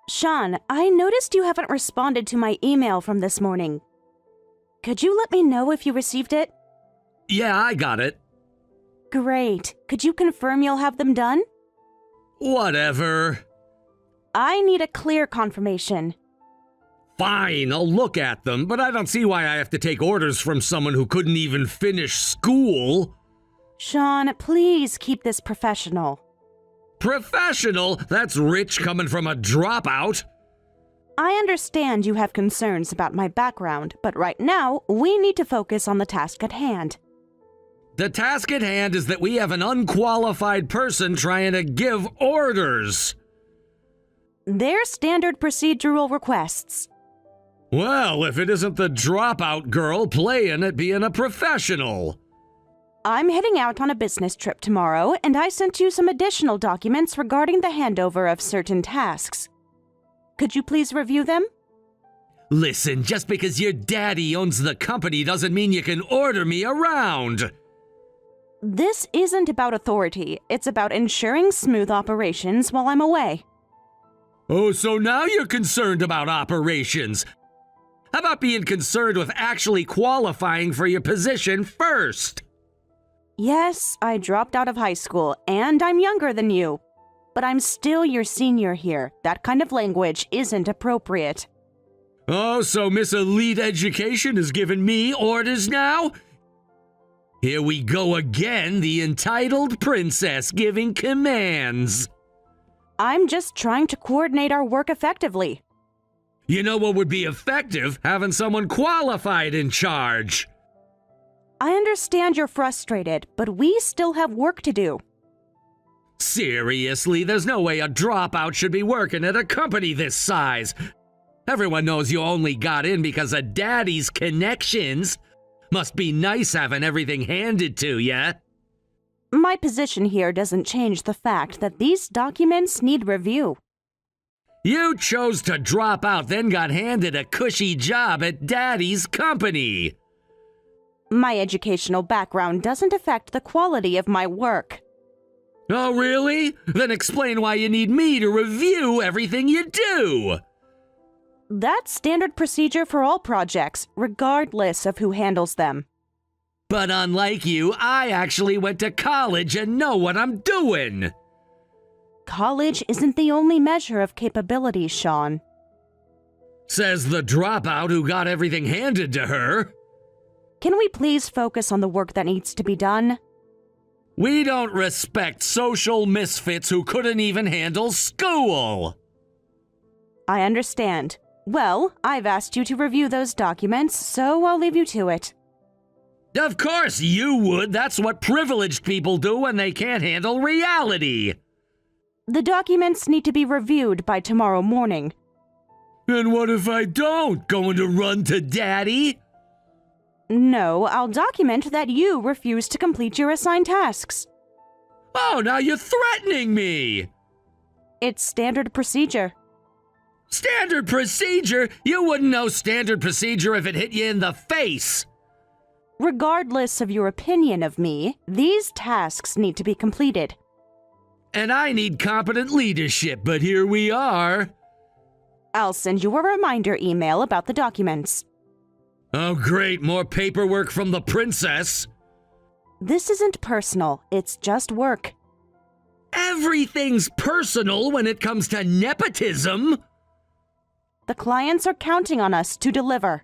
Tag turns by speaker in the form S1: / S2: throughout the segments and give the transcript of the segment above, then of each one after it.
S1: Sean, I noticed you haven't responded to my email from this morning. Could you let me know if you received it?
S2: Yeah, I got it.
S1: Great. Could you confirm you'll have them done?
S2: Whatever.
S1: I need a clear confirmation.
S2: Fine, I'll look at them, but I don't see why I have to take orders from someone who couldn't even finish school.
S1: Sean, please keep this professional.
S2: Professional? That's rich coming from a dropout.
S1: I understand you have concerns about my background, but right now, we need to focus on the task at hand.
S2: The task at hand is that we have an unqualified person trying to give orders.
S1: They're standard procedural requests.
S2: Well, if it isn't the dropout girl playing at being a professional.
S1: I'm heading out on a business trip tomorrow, and I sent you some additional documents regarding the handover of certain tasks. Could you please review them?
S2: Listen, just because your daddy owns the company doesn't mean you can order me around.
S1: This isn't about authority. It's about ensuring smooth operations while I'm away.
S2: Oh, so now you're concerned about operations. How about being concerned with actually qualifying for your position first?
S1: Yes, I dropped out of high school, and I'm younger than you. But I'm still your senior here. That kind of language isn't appropriate.
S2: Oh, so Miss Elite Education is giving me orders now? Here we go again, the entitled princess giving commands.
S1: I'm just trying to coordinate our work effectively.
S2: You know what would be effective? Having someone qualified in charge.
S1: I understand you're frustrated, but we still have work to do.
S2: Seriously, there's no way a dropout should be working at a company this size. Everyone knows you only got in because of Daddy's connections. Must be nice having everything handed to ya.
S1: My position here doesn't change the fact that these documents need review.
S2: You chose to drop out, then got handed a cushy job at Daddy's company.
S1: My educational background doesn't affect the quality of my work.
S2: Oh, really? Then explain why you need me to review everything you do.
S1: That's standard procedure for all projects, regardless of who handles them.
S2: But unlike you, I actually went to college and know what I'm doing.
S1: College isn't the only measure of capability, Sean.
S2: Says the dropout who got everything handed to her.
S1: Can we please focus on the work that needs to be done?
S2: We don't respect social misfits who couldn't even handle school.
S1: I understand. Well, I've asked you to review those documents, so I'll leave you to it.
S2: Of course you would. That's what privileged people do when they can't handle reality.
S1: The documents need to be reviewed by tomorrow morning.
S2: And what if I don't? Going to run to Daddy?
S1: No, I'll document that you refuse to complete your assigned tasks.
S2: Oh, now you're threatening me!
S1: It's standard procedure.
S2: Standard procedure? You wouldn't know standard procedure if it hit you in the face!
S1: Regardless of your opinion of me, these tasks need to be completed.
S2: And I need competent leadership, but here we are.
S1: I'll send you a reminder email about the documents.
S2: Oh great, more paperwork from the princess.
S1: This isn't personal, it's just work.
S2: Everything's personal when it comes to nepotism.
S1: The clients are counting on us to deliver.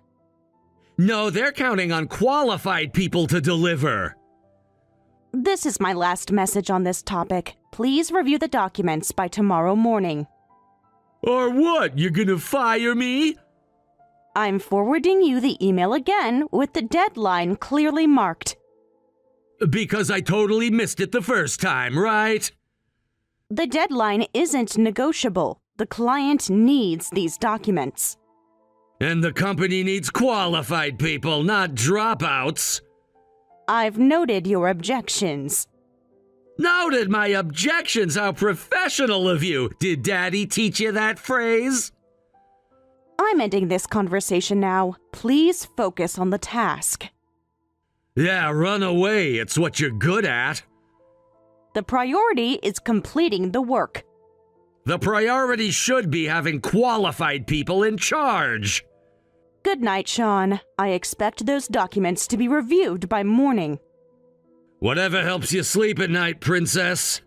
S2: No, they're counting on qualified people to deliver.
S1: This is my last message on this topic. Please review the documents by tomorrow morning.
S2: Or what? You're gonna fire me?
S1: I'm forwarding you the email again with the deadline clearly marked.
S2: Because I totally missed it the first time, right?
S1: The deadline isn't negotiable. The client needs these documents.
S2: And the company needs qualified people, not dropouts.
S1: I've noted your objections.
S2: Noted my objections? How professional of you! Did Daddy teach you that phrase?
S1: I'm ending this conversation now. Please focus on the task.
S2: Yeah, run away. It's what you're good at.
S1: The priority is completing the work.
S2: The priority should be having qualified people in charge.
S1: Good night, Sean. I expect those documents to be reviewed by morning.
S2: Whatever helps you sleep at night, princess.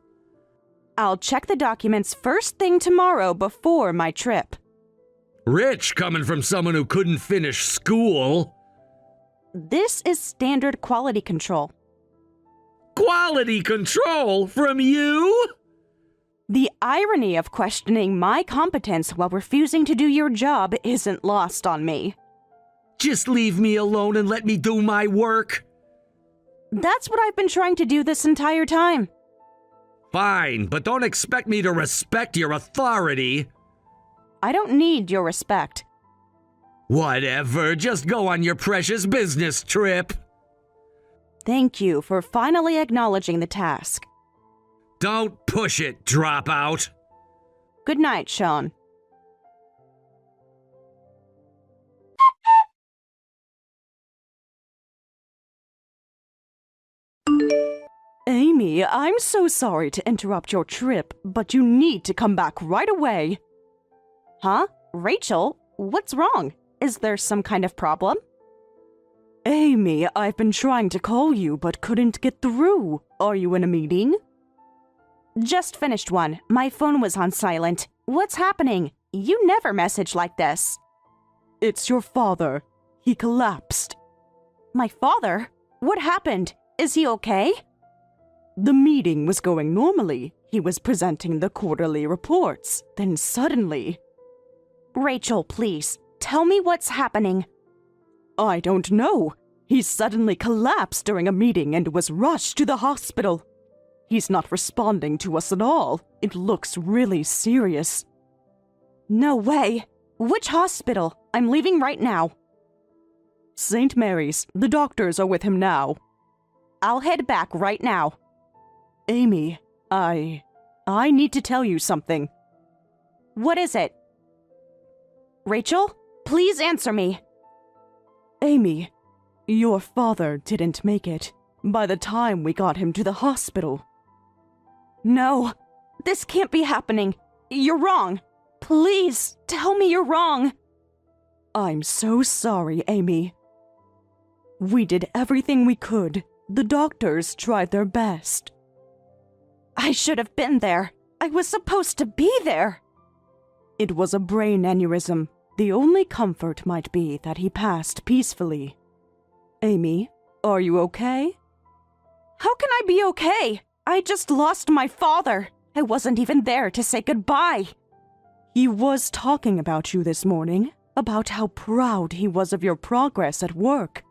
S1: I'll check the documents first thing tomorrow before my trip.
S2: Rich coming from someone who couldn't finish school.
S1: This is standard quality control.
S2: Quality control from you?
S1: The irony of questioning my competence while refusing to do your job isn't lost on me.
S2: Just leave me alone and let me do my work.
S1: That's what I've been trying to do this entire time.
S2: Fine, but don't expect me to respect your authority.
S1: I don't need your respect.
S2: Whatever, just go on your precious business trip.
S1: Thank you for finally acknowledging the task.
S2: Don't push it, dropout.
S1: Good night, Sean. Amy, I'm so sorry to interrupt your trip, but you need to come back right away. Huh? Rachel? What's wrong? Is there some kind of problem? Amy, I've been trying to call you but couldn't get through. Are you in a meeting? Just finished one. My phone was on silent. What's happening? You never message like this. It's your father. He collapsed. My father? What happened? Is he okay? The meeting was going normally. He was presenting the quarterly reports. Then suddenly... Rachel, please, tell me what's happening. I don't know. He suddenly collapsed during a meeting and was rushed to the hospital. He's not responding to us at all. It looks really serious. No way. Which hospital? I'm leaving right now. St. Mary's. The doctors are with him now. I'll head back right now. Amy, I need to tell you something. What is it? Rachel, please answer me. Amy, your father didn't make it by the time we got him to the hospital. No, this can't be happening. You're wrong. Please, tell me you're wrong. I'm so sorry, Amy. We did everything we could. The doctors tried their best. I should have been there. I was supposed to be there. It was a brain aneurysm. The only comfort might be that he passed peacefully. Amy, are you okay? How can I be okay? I just lost my father. I wasn't even there to say goodbye. He was talking about you this morning, about how proud he was of your progress at work.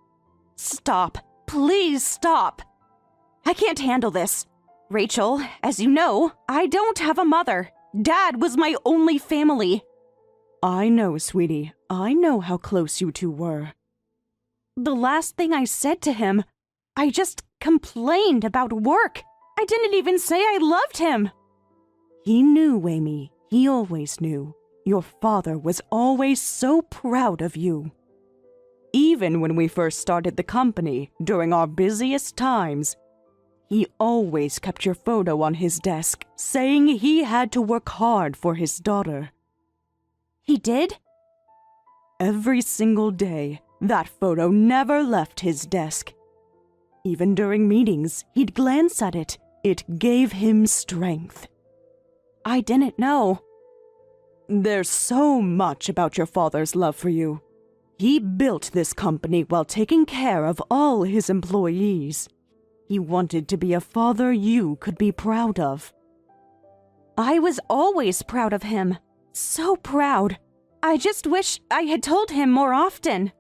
S1: Stop. Please stop. I can't handle this. Rachel, as you know, I don't have a mother. Dad was my only family. I know, sweetie. I know how close you two were. The last thing I said to him, I just complained about work. I didn't even say I loved him. He knew, Amy. He always knew. Your father was always so proud of you. Even when we first started the company, during our busiest times, he always kept your photo on his desk, saying he had to work hard for his daughter. He did? Every single day, that photo never left his desk. Even during meetings, he'd glance at it. It gave him strength. I didn't know. There's so much about your father's love for you. He built this company while taking care of all his employees. He wanted to be a father you could be proud of. I was always proud of him. So proud. I just wish I had told him more often.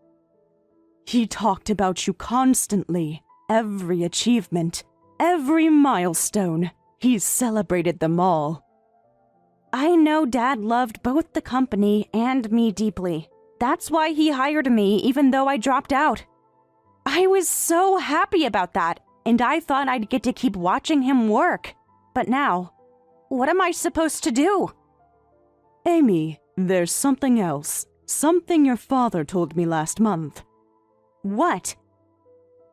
S1: He talked about you constantly. Every achievement, every milestone. He celebrated them all. I know Dad loved both the company and me deeply. That's why he hired me even though I dropped out. I was so happy about that, and I thought I'd get to keep watching him work. But now, what am I supposed to do? Amy, there's something else. Something your father told me last month. What?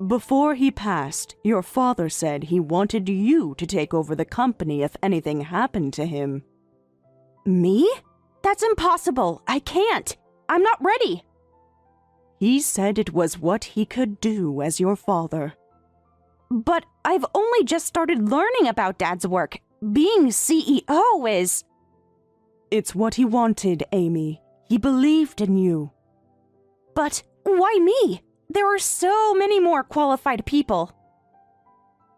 S1: Before he passed, your father said he wanted you to take over the company if anything happened to him. Me? That's impossible. I can't. I'm not ready. He said it was what he could do as your father. But I've only just started learning about Dad's work. Being CEO is... It's what he wanted, Amy. He believed in you. But why me? There are so many more qualified people.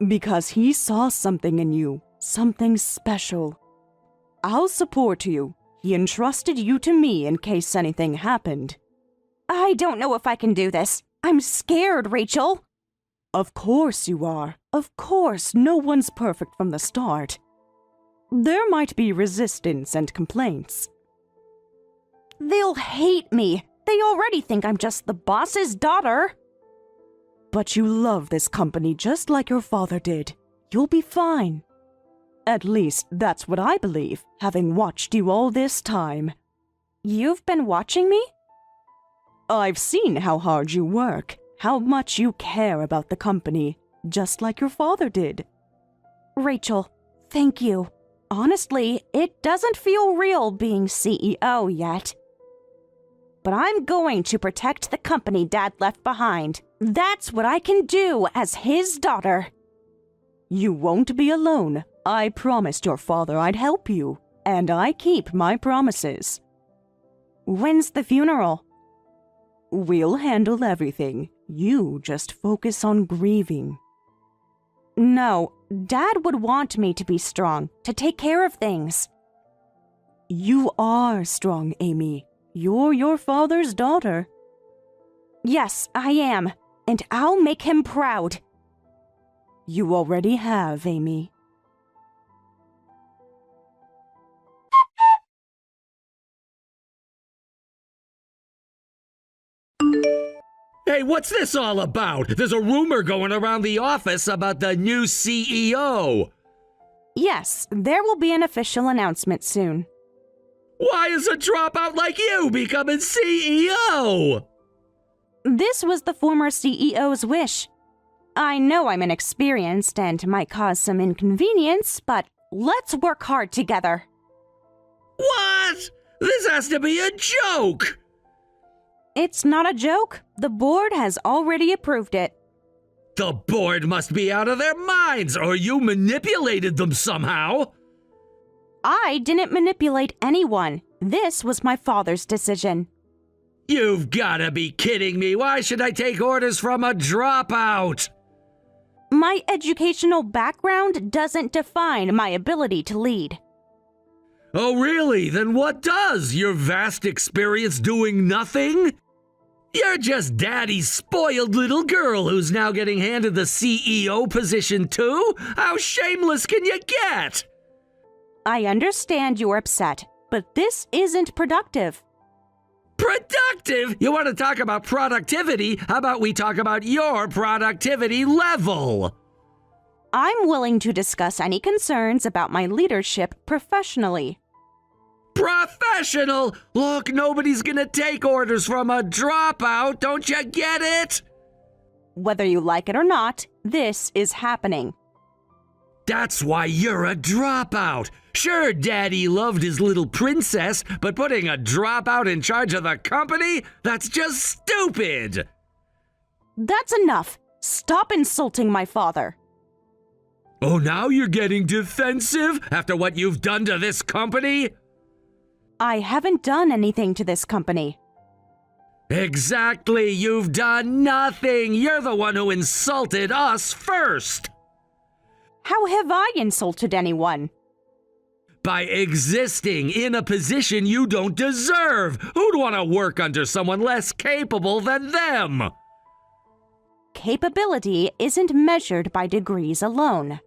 S1: Because he saw something in you, something special. I'll support you. He entrusted you to me in case anything happened. I don't know if I can do this. I'm scared, Rachel. Of course you are. Of course, no one's perfect from the start. There might be resistance and complaints. They'll hate me. They already think I'm just the boss's daughter. But you love this company just like your father did. You'll be fine. At least that's what I believe, having watched you all this time. You've been watching me? I've seen how hard you work, how much you care about the company, just like your father did. Rachel, thank you. Honestly, it doesn't feel real being CEO yet. But I'm going to protect the company Dad left behind. That's what I can do as his daughter. You won't be alone. I promised your father I'd help you, and I keep my promises. When's the funeral? We'll handle everything. You just focus on grieving. No, Dad would want me to be strong, to take care of things. You are strong, Amy. You're your father's daughter. Yes, I am, and I'll make him proud. You already have, Amy.
S2: Hey, what's this all about? There's a rumor going around the office about the new CEO.
S1: Yes, there will be an official announcement soon.
S2: Why is a dropout like you becoming CEO?
S1: This was the former CEO's wish. I know I'm inexperienced and might cause some inconvenience, but let's work hard together.
S2: What? This has to be a joke!
S1: It's not a joke. The board has already approved it.
S2: The board must be out of their minds, or you manipulated them somehow.
S1: I didn't manipulate anyone. This was my father's decision.
S2: You've gotta be kidding me. Why should I take orders from a dropout?
S1: My educational background doesn't define my ability to lead.
S2: Oh, really? Then what does? Your vast experience doing nothing? You're just Daddy's spoiled little girl who's now getting handed the CEO position too? How shameless can you get?
S1: I understand you're upset, but this isn't productive.
S2: Productive? You want to talk about productivity? How about we talk about your productivity level?
S1: I'm willing to discuss any concerns about my leadership professionally.
S2: Professional? Look, nobody's gonna take orders from a dropout, don't you get it?
S1: Whether you like it or not, this is happening.
S2: That's why you're a dropout. Sure, Daddy loved his little princess, but putting a dropout in charge of the company? That's just stupid!
S1: That's enough. Stop insulting my father.
S2: Oh, now you're getting defensive after what you've done to this company?
S1: I haven't done anything to this company.
S2: Exactly, you've done nothing. You're the one who insulted us first.
S1: How have I insulted anyone?
S2: By existing in a position you don't deserve. Who'd want to work under someone less capable than them?
S1: Capability isn't measured by degrees alone.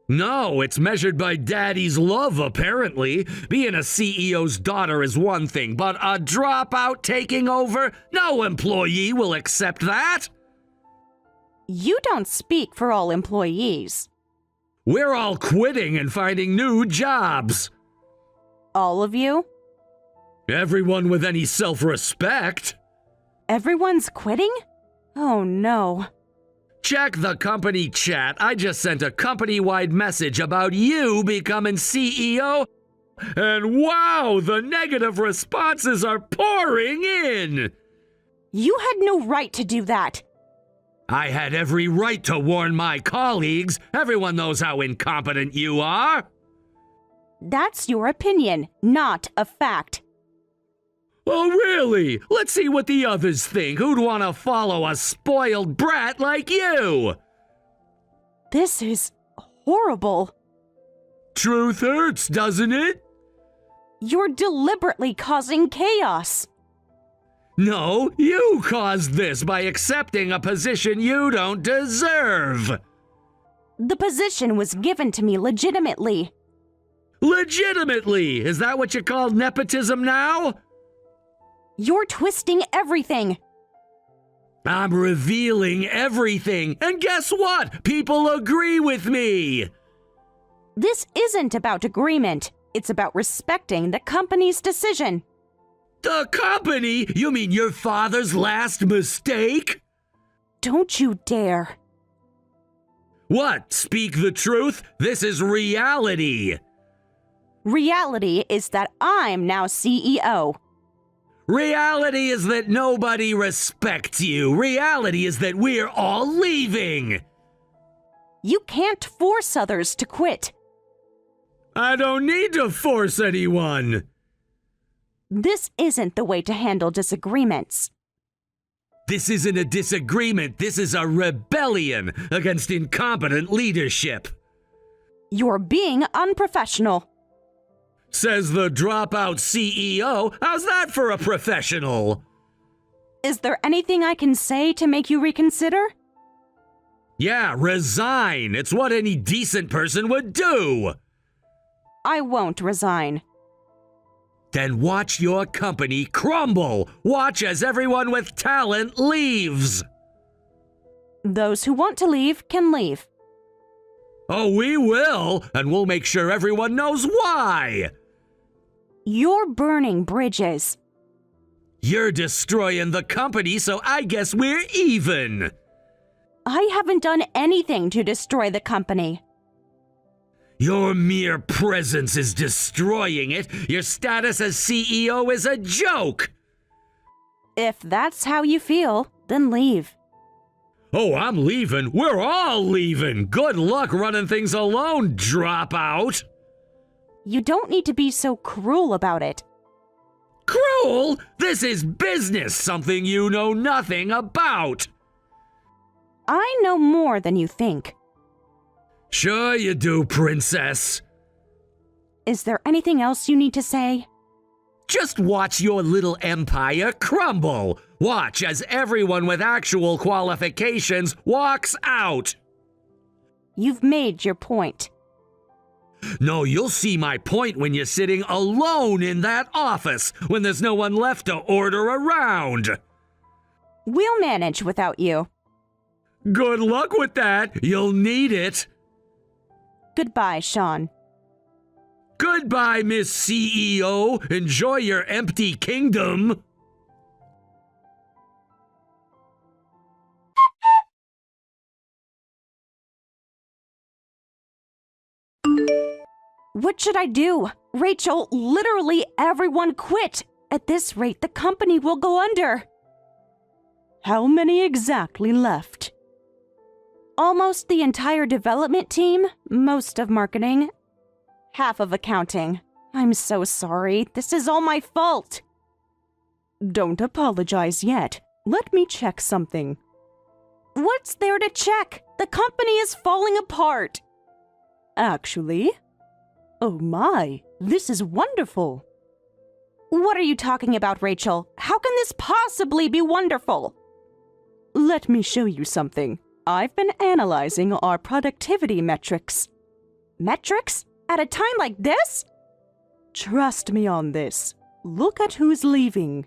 S2: No, it's measured by Daddy's love, apparently. Being a CEO's daughter is one thing, but a dropout taking over? No employee will accept that.
S1: You don't speak for all employees.
S2: We're all quitting and finding new jobs.
S1: All of you?
S2: Everyone with any self-respect.
S1: Everyone's quitting? Oh no.
S2: Check the company chat. I just sent a company-wide message about you becoming CEO, And wow, the negative responses are pouring in!
S1: You had no right to do that.
S2: I had every right to warn my colleagues. Everyone knows how incompetent you are.
S1: That's your opinion, not a fact.
S2: Oh, really? Let's see what the others think. Who'd want to follow a spoiled brat like you?
S1: This is horrible.
S2: Truth hurts, doesn't it?
S1: You're deliberately causing chaos.
S2: No, you caused this by accepting a position you don't deserve.
S1: The position was given to me legitimately.
S2: Legitimately? Is that what you call nepotism now?
S1: You're twisting everything.
S2: I'm revealing everything, and guess what? People agree with me.
S1: This isn't about agreement. It's about respecting the company's decision.
S2: The company? You mean your father's last mistake?
S1: Don't you dare.
S2: What? Speak the truth? This is reality.
S1: Reality is that I'm now CEO.
S2: Reality is that nobody respects you. Reality is that we're all leaving.
S1: You can't force others to quit.
S2: I don't need to force anyone.
S1: This isn't the way to handle disagreements.
S2: This isn't a disagreement. This is a rebellion against incompetent leadership.
S1: You're being unprofessional.
S2: Says the dropout CEO. How's that for a professional?
S1: Is there anything I can say to make you reconsider?
S2: Yeah, resign. It's what any decent person would do.
S1: I won't resign.
S2: Then watch your company crumble. Watch as everyone with talent leaves.
S1: Those who want to leave can leave.
S2: Oh, we will, and we'll make sure everyone knows why.
S1: You're burning bridges.
S2: You're destroying the company, so I guess we're even.
S1: I haven't done anything to destroy the company.
S2: Your mere presence is destroying it. Your status as CEO is a joke.
S1: If that's how you feel, then leave.
S2: Oh, I'm leaving. We're all leaving. Good luck running things alone, dropout.
S1: You don't need to be so cruel about it.
S2: Cruel? This is business, something you know nothing about.
S1: I know more than you think.
S2: Sure you do, princess.
S1: Is there anything else you need to say?
S2: Just watch your little empire crumble. Watch as everyone with actual qualifications walks out.
S1: You've made your point.
S2: No, you'll see my point when you're sitting alone in that office, when there's no one left to order around.
S1: We'll manage without you.
S2: Good luck with that. You'll need it.
S1: Goodbye, Sean.
S2: Goodbye, Miss CEO. Enjoy your empty kingdom.
S1: What should I do? Rachel, literally everyone quit. At this rate, the company will go under. How many exactly left? Almost the entire development team, most of marketing, half of accounting. I'm so sorry. This is all my fault. Don't apologize yet. Let me check something. What's there to check? The company is falling apart. Actually? Oh my, this is wonderful. What are you talking about, Rachel? How can this possibly be wonderful? Let me show you something. I've been analyzing our productivity metrics. Metrics? At a time like this? Trust me on this. Look at who's leaving.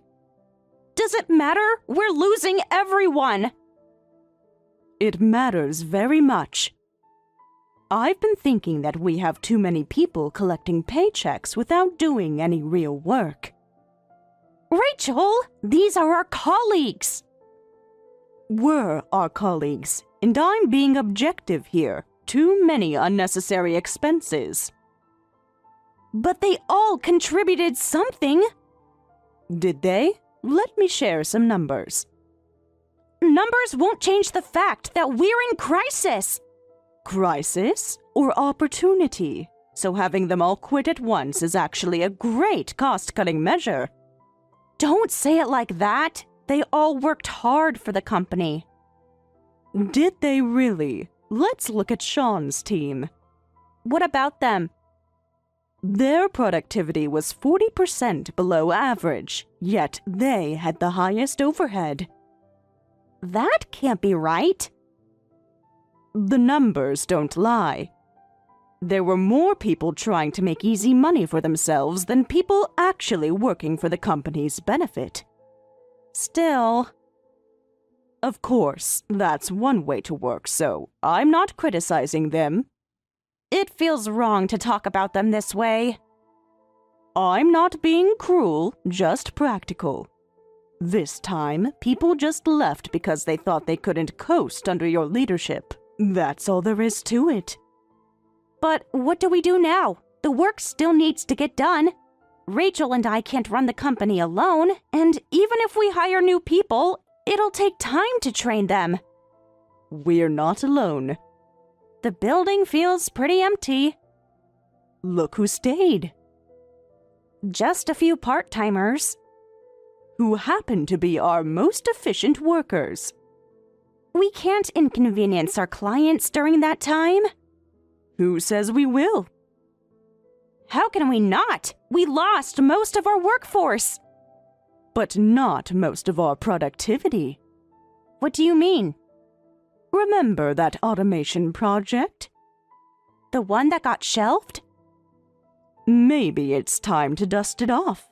S1: Does it matter? We're losing everyone. It matters very much. I've been thinking that we have too many people collecting paychecks without doing any real work. Rachel, these are our colleagues. Were our colleagues, and I'm being objective here. Too many unnecessary expenses. But they all contributed something. Did they? Let me share some numbers. Numbers won't change the fact that we're in crisis. Crisis or opportunity? So having them all quit at once is actually a great cost-cutting measure. Don't say it like that. They all worked hard for the company. Did they really? Let's look at Sean's team. What about them? Their productivity was 40% below average, yet they had the highest overhead. That can't be right. The numbers don't lie. There were more people trying to make easy money for themselves than people actually working for the company's benefit. Still, of course, that's one way to work, so I'm not criticizing them. It feels wrong to talk about them this way. I'm not being cruel, just practical. This time, people just left because they thought they couldn't coast under your leadership. That's all there is to it. But what do we do now? The work still needs to get done. Rachel and I can't run the company alone, and even if we hire new people, it'll take time to train them. We're not alone. The building feels pretty empty. Look who stayed. Just a few part-timers. Who happen to be our most efficient workers. We can't inconvenience our clients during that time. Who says we will? How can we not? We lost most of our workforce. But not most of our productivity. What do you mean? Remember that automation project? The one that got shelved? Maybe it's time to dust it off.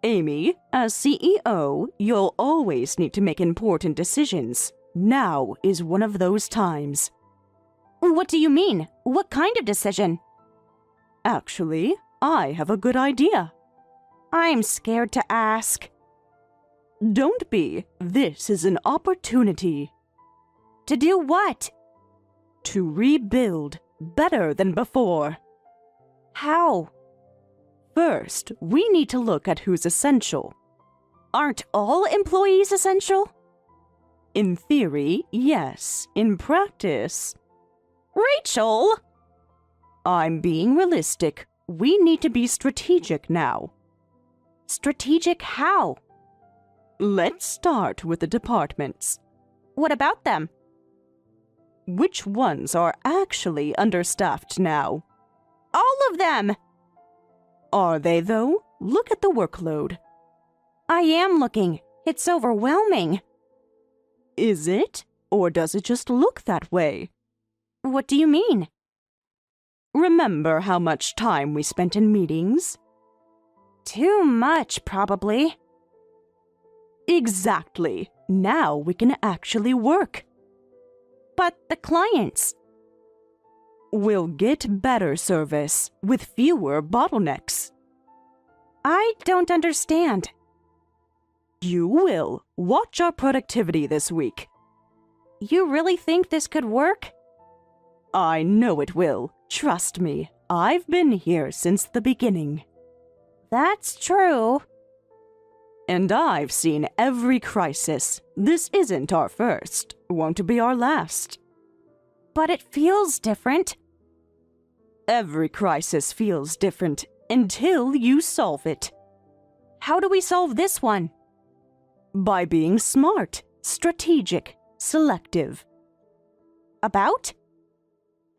S1: Amy, as CEO, you'll always need to make important decisions. Now is one of those times. What do you mean? What kind of decision? Actually, I have a good idea. I'm scared to ask. Don't be. This is an opportunity. To do what? To rebuild better than before. How? First, we need to look at who's essential. Aren't all employees essential? In theory, yes. In practice... Rachel! I'm being realistic. We need to be strategic now. Strategic how? Let's start with the departments. What about them? Which ones are actually understaffed now? All of them! Are they, though? Look at the workload. I am looking. It's overwhelming. Is it? Or does it just look that way? What do you mean? Remember how much time we spent in meetings? Too much, probably. Exactly. Now we can actually work. But the clients... We'll get better service with fewer bottlenecks. I don't understand. You will. Watch our productivity this week. You really think this could work? I know it will. Trust me. I've been here since the beginning. That's true. And I've seen every crisis. This isn't our first. Won't be our last. But it feels different. Every crisis feels different until you solve it. How do we solve this one? By being smart, strategic, selective. About?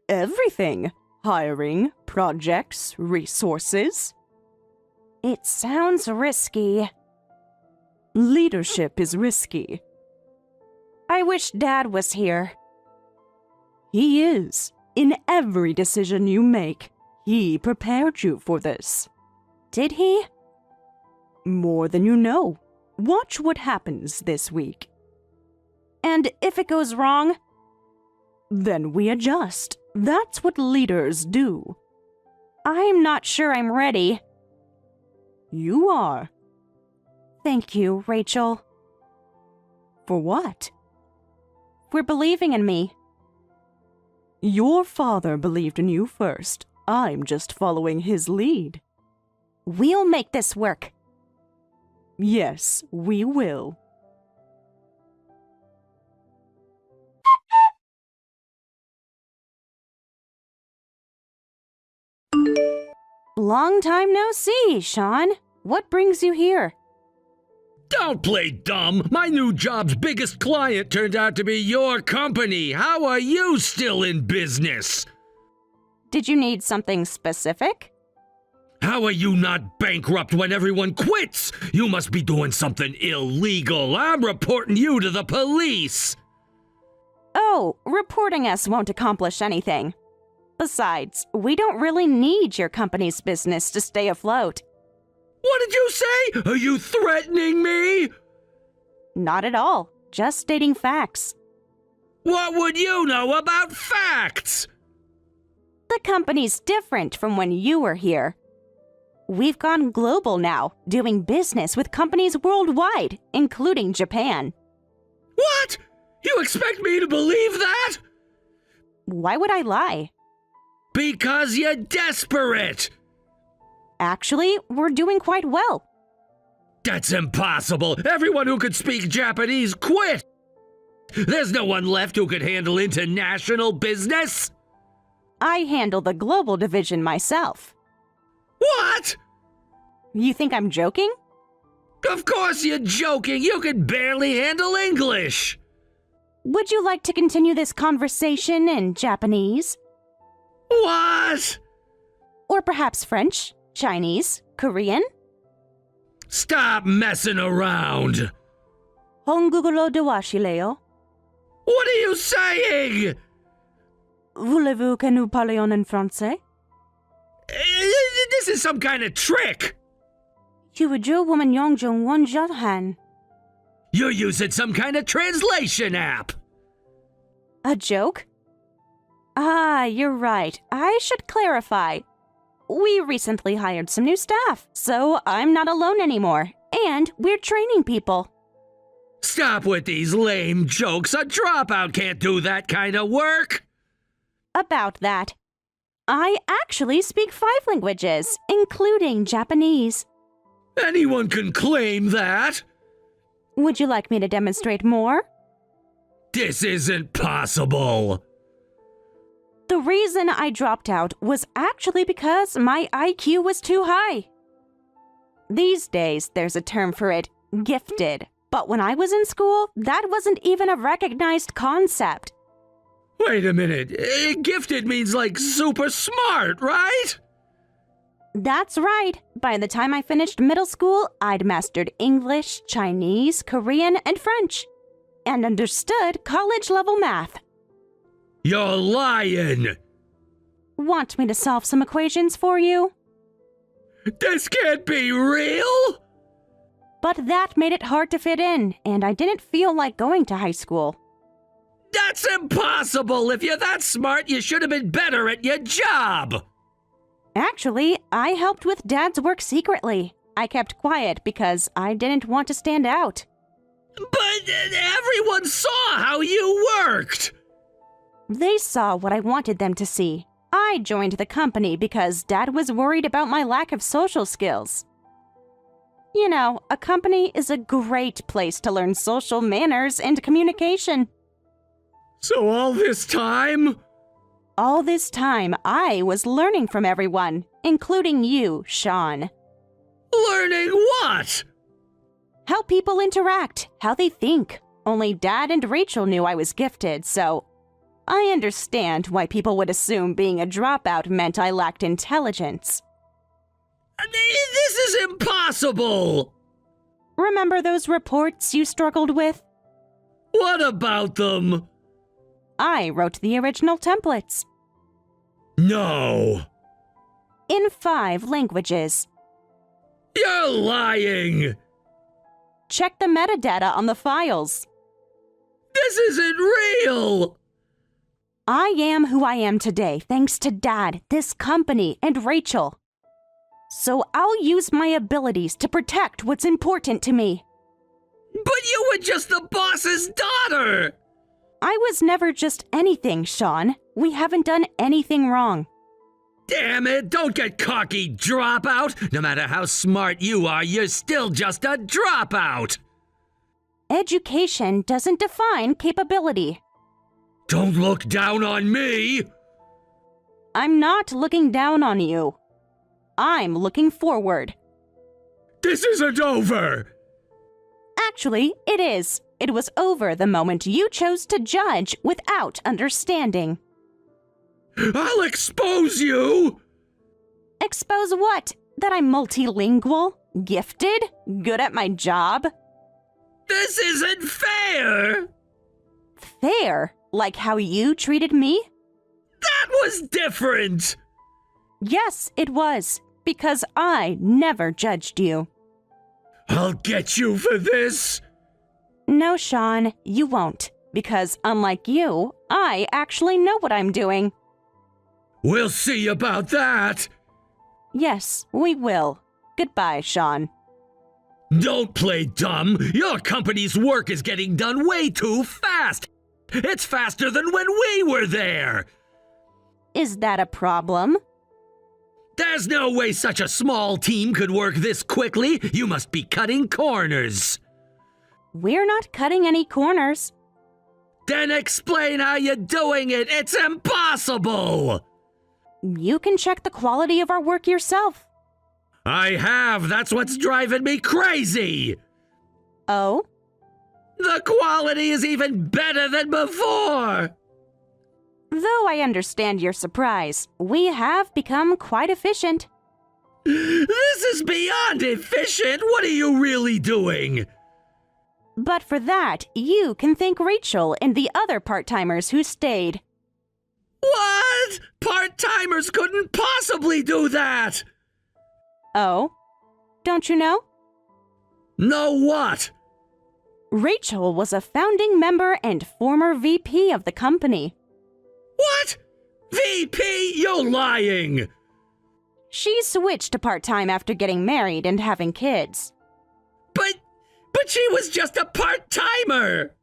S1: Everything. Hiring, projects, resources. It sounds risky. Leadership is risky. I wish Dad was here. He is. In every decision you make, he prepared you for this. Did he? More than you know. Watch what happens this week. And if it goes wrong? Then we adjust. That's what leaders do. I'm not sure I'm ready. You are. Thank you, Rachel. For what? For believing in me. Your father believed in you first. I'm just following his lead.
S3: We'll make this work.
S1: Yes, we will.
S3: Long time no see, Sean. What brings you here?
S2: Don't play dumb! My new job's biggest client turned out to be your company! How are you still in business?
S3: Did you need something specific?
S2: How are you not bankrupt when everyone quits? You must be doing something illegal. I'm reporting you to the police!
S3: Oh, reporting us won't accomplish anything. Besides, we don't really need your company's business to stay afloat.
S2: What did you say? Are you threatening me?
S3: Not at all. Just stating facts.
S2: What would you know about facts?
S3: The company's different from when you were here. We've gone global now, doing business with companies worldwide, including Japan.
S2: What? You expect me to believe that?
S3: Why would I lie?
S2: Because you're desperate!
S3: Actually, we're doing quite well.
S2: That's impossible! Everyone who could speak Japanese quit! There's no one left who could handle international business!
S3: I handle the global division myself.
S2: What?
S3: You think I'm joking?
S2: Of course you're joking! You can barely handle English!
S3: Would you like to continue this conversation in Japanese?
S2: What?
S3: Or perhaps French, Chinese, Korean?
S2: Stop messing around!
S3: Hongugo de washileo.
S2: What are you saying?
S3: Voulez-vous que nous parlions en français?
S2: This is some kind of trick!
S3: You're
S2: You're using some kind of translation app!
S3: a joke? Ah, you're right. I should clarify. We recently hired some new staff, so I'm not alone anymore. And we're training people.
S2: Stop with these lame jokes. A dropout can't do that kind of work.
S3: About that, I actually speak 5 languages, including Japanese.
S2: Anyone can claim that.
S3: Would you like me to demonstrate more?
S2: This isn't possible.
S3: The reason I dropped out was actually because my IQ was too high. These days, there's a term for it, gifted. But when I was in school, that wasn't even a recognized concept.
S2: Wait a minute. Gifted means like super smart, right?
S3: That's right. By the time I finished middle school, I'd mastered English, Chinese, Korean, and French, and understood college-level math.
S2: You're lying!
S3: Want me to solve some equations for you?
S2: This can't be real!
S3: But that made it hard to fit in, and I didn't feel like going to high school.
S2: That's impossible! If you're that smart, you should have been better at your job!
S3: Actually, I helped with Dad's work secretly. I kept quiet because I didn't want to stand out.
S2: But everyone saw how you worked!
S3: They saw what I wanted them to see. I joined the company because Dad was worried about my lack of social skills. You know, a company is a great place to learn social manners and communication.
S2: So all this time?
S3: All this time, I was learning from everyone, including you, Sean.
S2: Learning what?
S3: How people interact, how they think. Only Dad and Rachel knew I was gifted, so I understand why people would assume being a dropout meant I lacked intelligence.
S2: This is impossible!
S3: Remember those reports you struggled with?
S2: What about them?
S3: I wrote the original templates.
S2: No!
S3: In 5 languages.
S2: You're lying!
S3: Check the metadata on the files.
S2: This isn't real!
S3: I am who I am today thanks to Dad, this company, and Rachel. So I'll use my abilities to protect what's important to me.
S2: But you were just the boss's daughter!
S3: I was never just anything, Sean. We haven't done anything wrong.
S2: Damn it, don't get cocky, dropout! No matter how smart you are, you're still just a dropout!
S3: Education doesn't define capability.
S2: Don't look down on me!
S3: I'm not looking down on you. I'm looking forward.
S2: This isn't over!
S3: Actually, it is. It was over the moment you chose to judge without understanding.
S2: I'll expose you!
S3: Expose what? That I'm multilingual? Gifted? Good at my job?
S2: This isn't fair!
S3: Fair? Like how you treated me?
S2: That was different!
S3: Yes, it was. Because I never judged you.
S2: I'll get you for this!
S3: No, Sean, you won't. Because unlike you, I actually know what I'm doing.
S2: We'll see about that!
S3: Yes, we will. Goodbye, Sean.
S2: Don't play dumb! Your company's work is getting done way too fast! It's faster than when we were there!
S3: Is that a problem?
S2: There's no way such a small team could work this quickly! You must be cutting corners!
S3: We're not cutting any corners.
S2: Then explain how you're doing it! It's impossible!
S3: You can check the quality of our work yourself.
S2: I have! That's what's driving me crazy!
S3: Oh?
S2: The quality is even better than before!
S3: Though I understand your surprise, we have become quite efficient.
S2: This is beyond efficient! What are you really doing?
S3: But for that, you can thank Rachel and the other part-timers who stayed.
S2: What? Part-timers couldn't possibly do that!
S3: Oh? Don't you know?
S2: Know what?
S3: Rachel was a founding member and former VP of the company.
S2: What? VP? You're lying!
S3: She switched to part-time after getting married and having kids.
S2: But she was just a part-timer!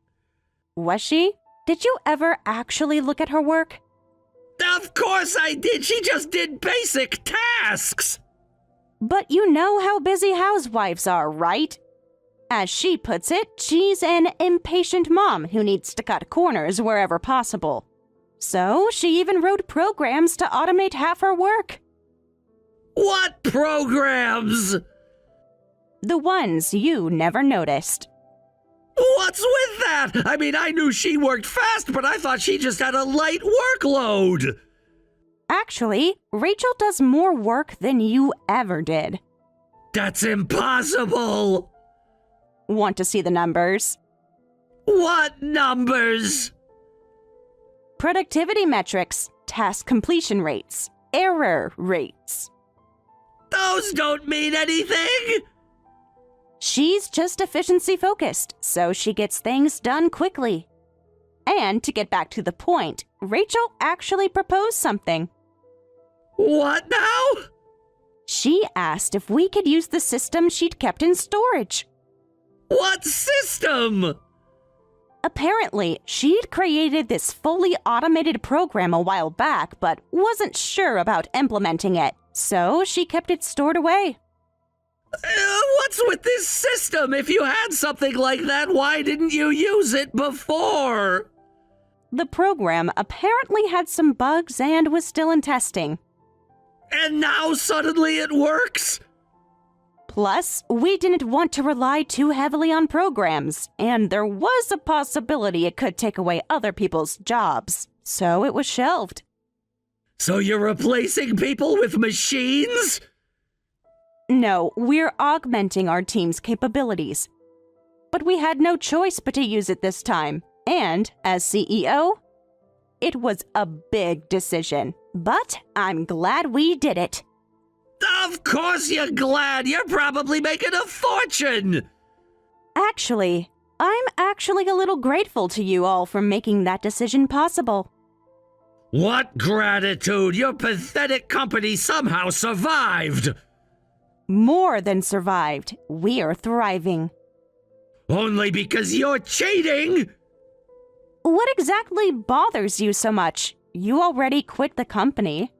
S3: Was she? Did you ever actually look at her work?
S2: Of course I did! She just did basic tasks!
S3: But you know how busy housewives are, right? As she puts it, she's an impatient mom who needs to cut corners wherever possible. So she even wrote programs to automate half her work.
S2: What programs?
S3: The ones you never noticed.
S2: What's with that? I mean, I knew she worked fast, but I thought she just had a light workload.
S3: Actually, Rachel does more work than you ever did.
S2: That's impossible!
S3: Want to see the numbers?
S2: What numbers?
S3: Productivity metrics, task completion rates, error rates.
S2: Those don't mean anything!
S3: She's just efficiency focused, so she gets things done quickly. And to get back to the point, Rachel actually proposed something.
S2: What now?
S3: She asked if we could use the system she'd kept in storage.
S2: What system?
S3: Apparently, she'd created this fully automated program a while back, but wasn't sure about implementing it, so she kept it stored away.
S2: What's with this system? If you had something like that, why didn't you use it before?
S3: The program apparently had some bugs and was still in testing.
S2: And now suddenly it works?
S3: Plus, we didn't want to rely too heavily on programs, and there was a possibility it could take away other people's jobs, so it was shelved.
S2: So you're replacing people with machines?
S3: No, we're augmenting our team's capabilities. But we had no choice but to use it this time, and as CEO, it was a big decision, but I'm glad we did it.
S2: Of course you're glad! You're probably making a fortune!
S3: Actually, I'm actually a little grateful to you all for making that decision possible.
S2: What gratitude! Your pathetic company somehow survived!
S3: More than survived. We're thriving.
S2: Only because you're cheating?
S3: What exactly bothers you so much? You already quit the company.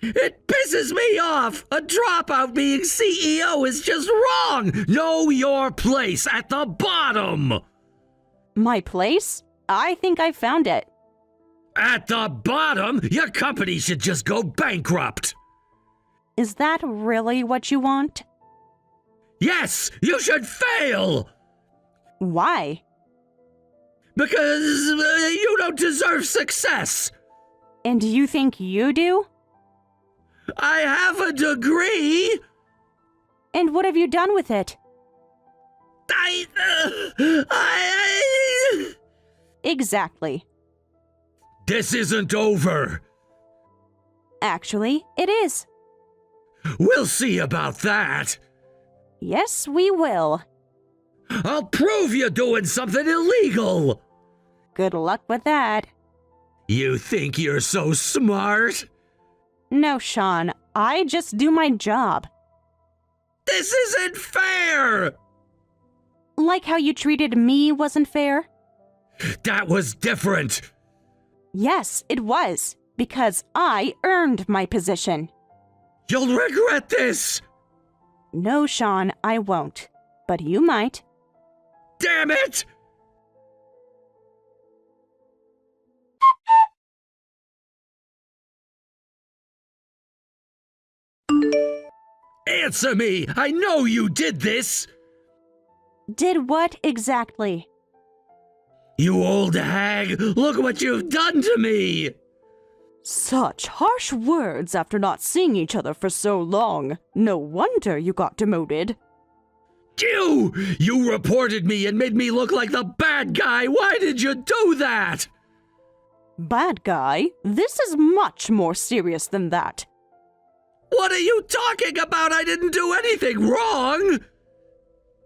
S2: It pisses me off! A dropout being CEO is just wrong! Know your place at the bottom!
S3: My place? I think I found it.
S2: At the bottom? Your company should just go bankrupt!
S3: Is that really what you want?
S2: Yes, you should fail!
S3: Why?
S2: Because you don't deserve success!
S3: And do you think you do?
S2: I have a degree!
S3: And what have you done with it? Exactly.
S2: This isn't over.
S3: Actually, it is.
S2: We'll see about that.
S3: Yes, we will.
S2: I'll prove you're doing something illegal.
S3: Good luck with that.
S2: You think you're so smart?
S3: No, Sean, I just do my job.
S2: This isn't fair!
S3: Like how you treated me wasn't fair?
S2: That was different.
S3: Yes, it was, because I earned my position.
S2: You'll regret this!
S3: No, Sean, I won't. But you might.
S2: Damn it! Answer me! I know you did this!
S3: Did what exactly?
S2: You old hag! Look what you've done to me!
S1: Such harsh words after not seeing each other for so long. No wonder you got demoted.
S2: You reported me and made me look like the bad guy! Why did you do that?
S1: Bad guy? This is much more serious than that.
S2: What are you talking about? I didn't do anything wrong!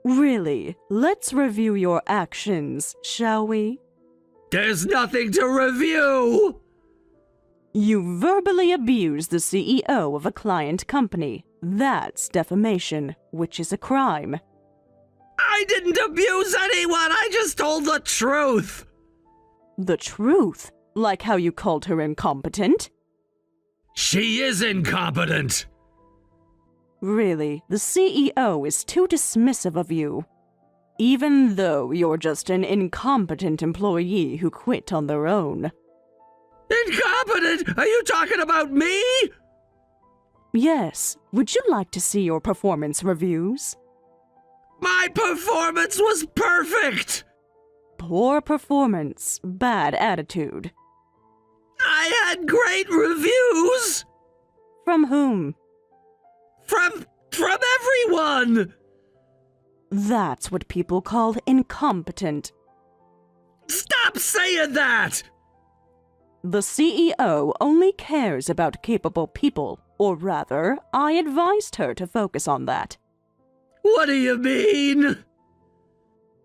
S1: Really, let's review your actions, shall we?
S2: There's nothing to review!
S1: You verbally abused the CEO of a client company. That's defamation, which is a crime.
S2: I didn't abuse anyone! I just told the truth!
S1: The truth? Like how you called her incompetent?
S2: She is incompetent!
S1: Really, the CEO is too dismissive of you. Even though you're just an incompetent employee who quit on their own.
S2: Incompetent? Are you talking about me?
S1: Yes, would you like to see your performance reviews?
S2: My performance was perfect!
S1: Poor performance, bad attitude.
S2: I had great reviews!
S1: From whom?
S2: From everyone!
S1: That's what people call incompetent.
S2: Stop saying that!
S1: The CEO only cares about capable people, or rather, I advised her to focus on that.
S2: What do you mean?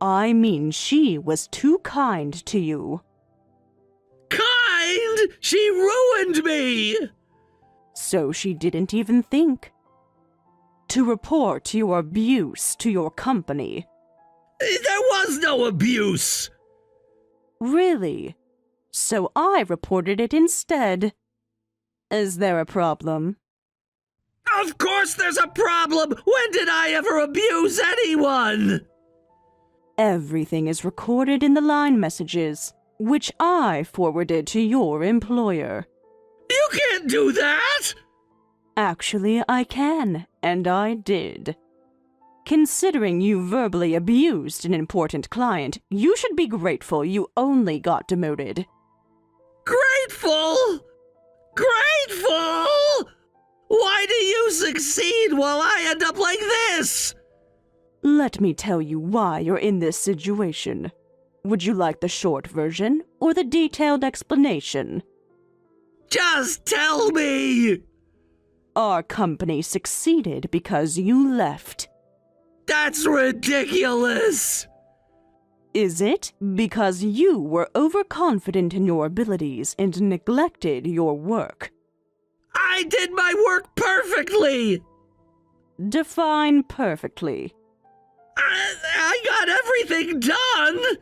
S1: I mean she was too kind to you.
S2: Kind? She ruined me!
S1: So she didn't even think. To report your abuse to your company.
S2: There was no abuse!
S1: Really? So I reported it instead. Is there a problem?
S2: Of course there's a problem! When did I ever abuse anyone?
S1: Everything is recorded in the line messages, which I forwarded to your employer.
S2: You can't do that!
S1: Actually, I can, and I did. Considering you verbally abused an important client, you should be grateful you only got demoted.
S2: Grateful? Grateful? Why do you succeed while I end up like this?
S1: Let me tell you why you're in this situation. Would you like the short version or the detailed explanation?
S2: Just tell me!
S1: Our company succeeded because you left.
S2: That's ridiculous!
S1: Is it? Because you were overconfident in your abilities and neglected your work.
S2: I did my work perfectly!
S1: Define perfectly.
S2: I got everything done!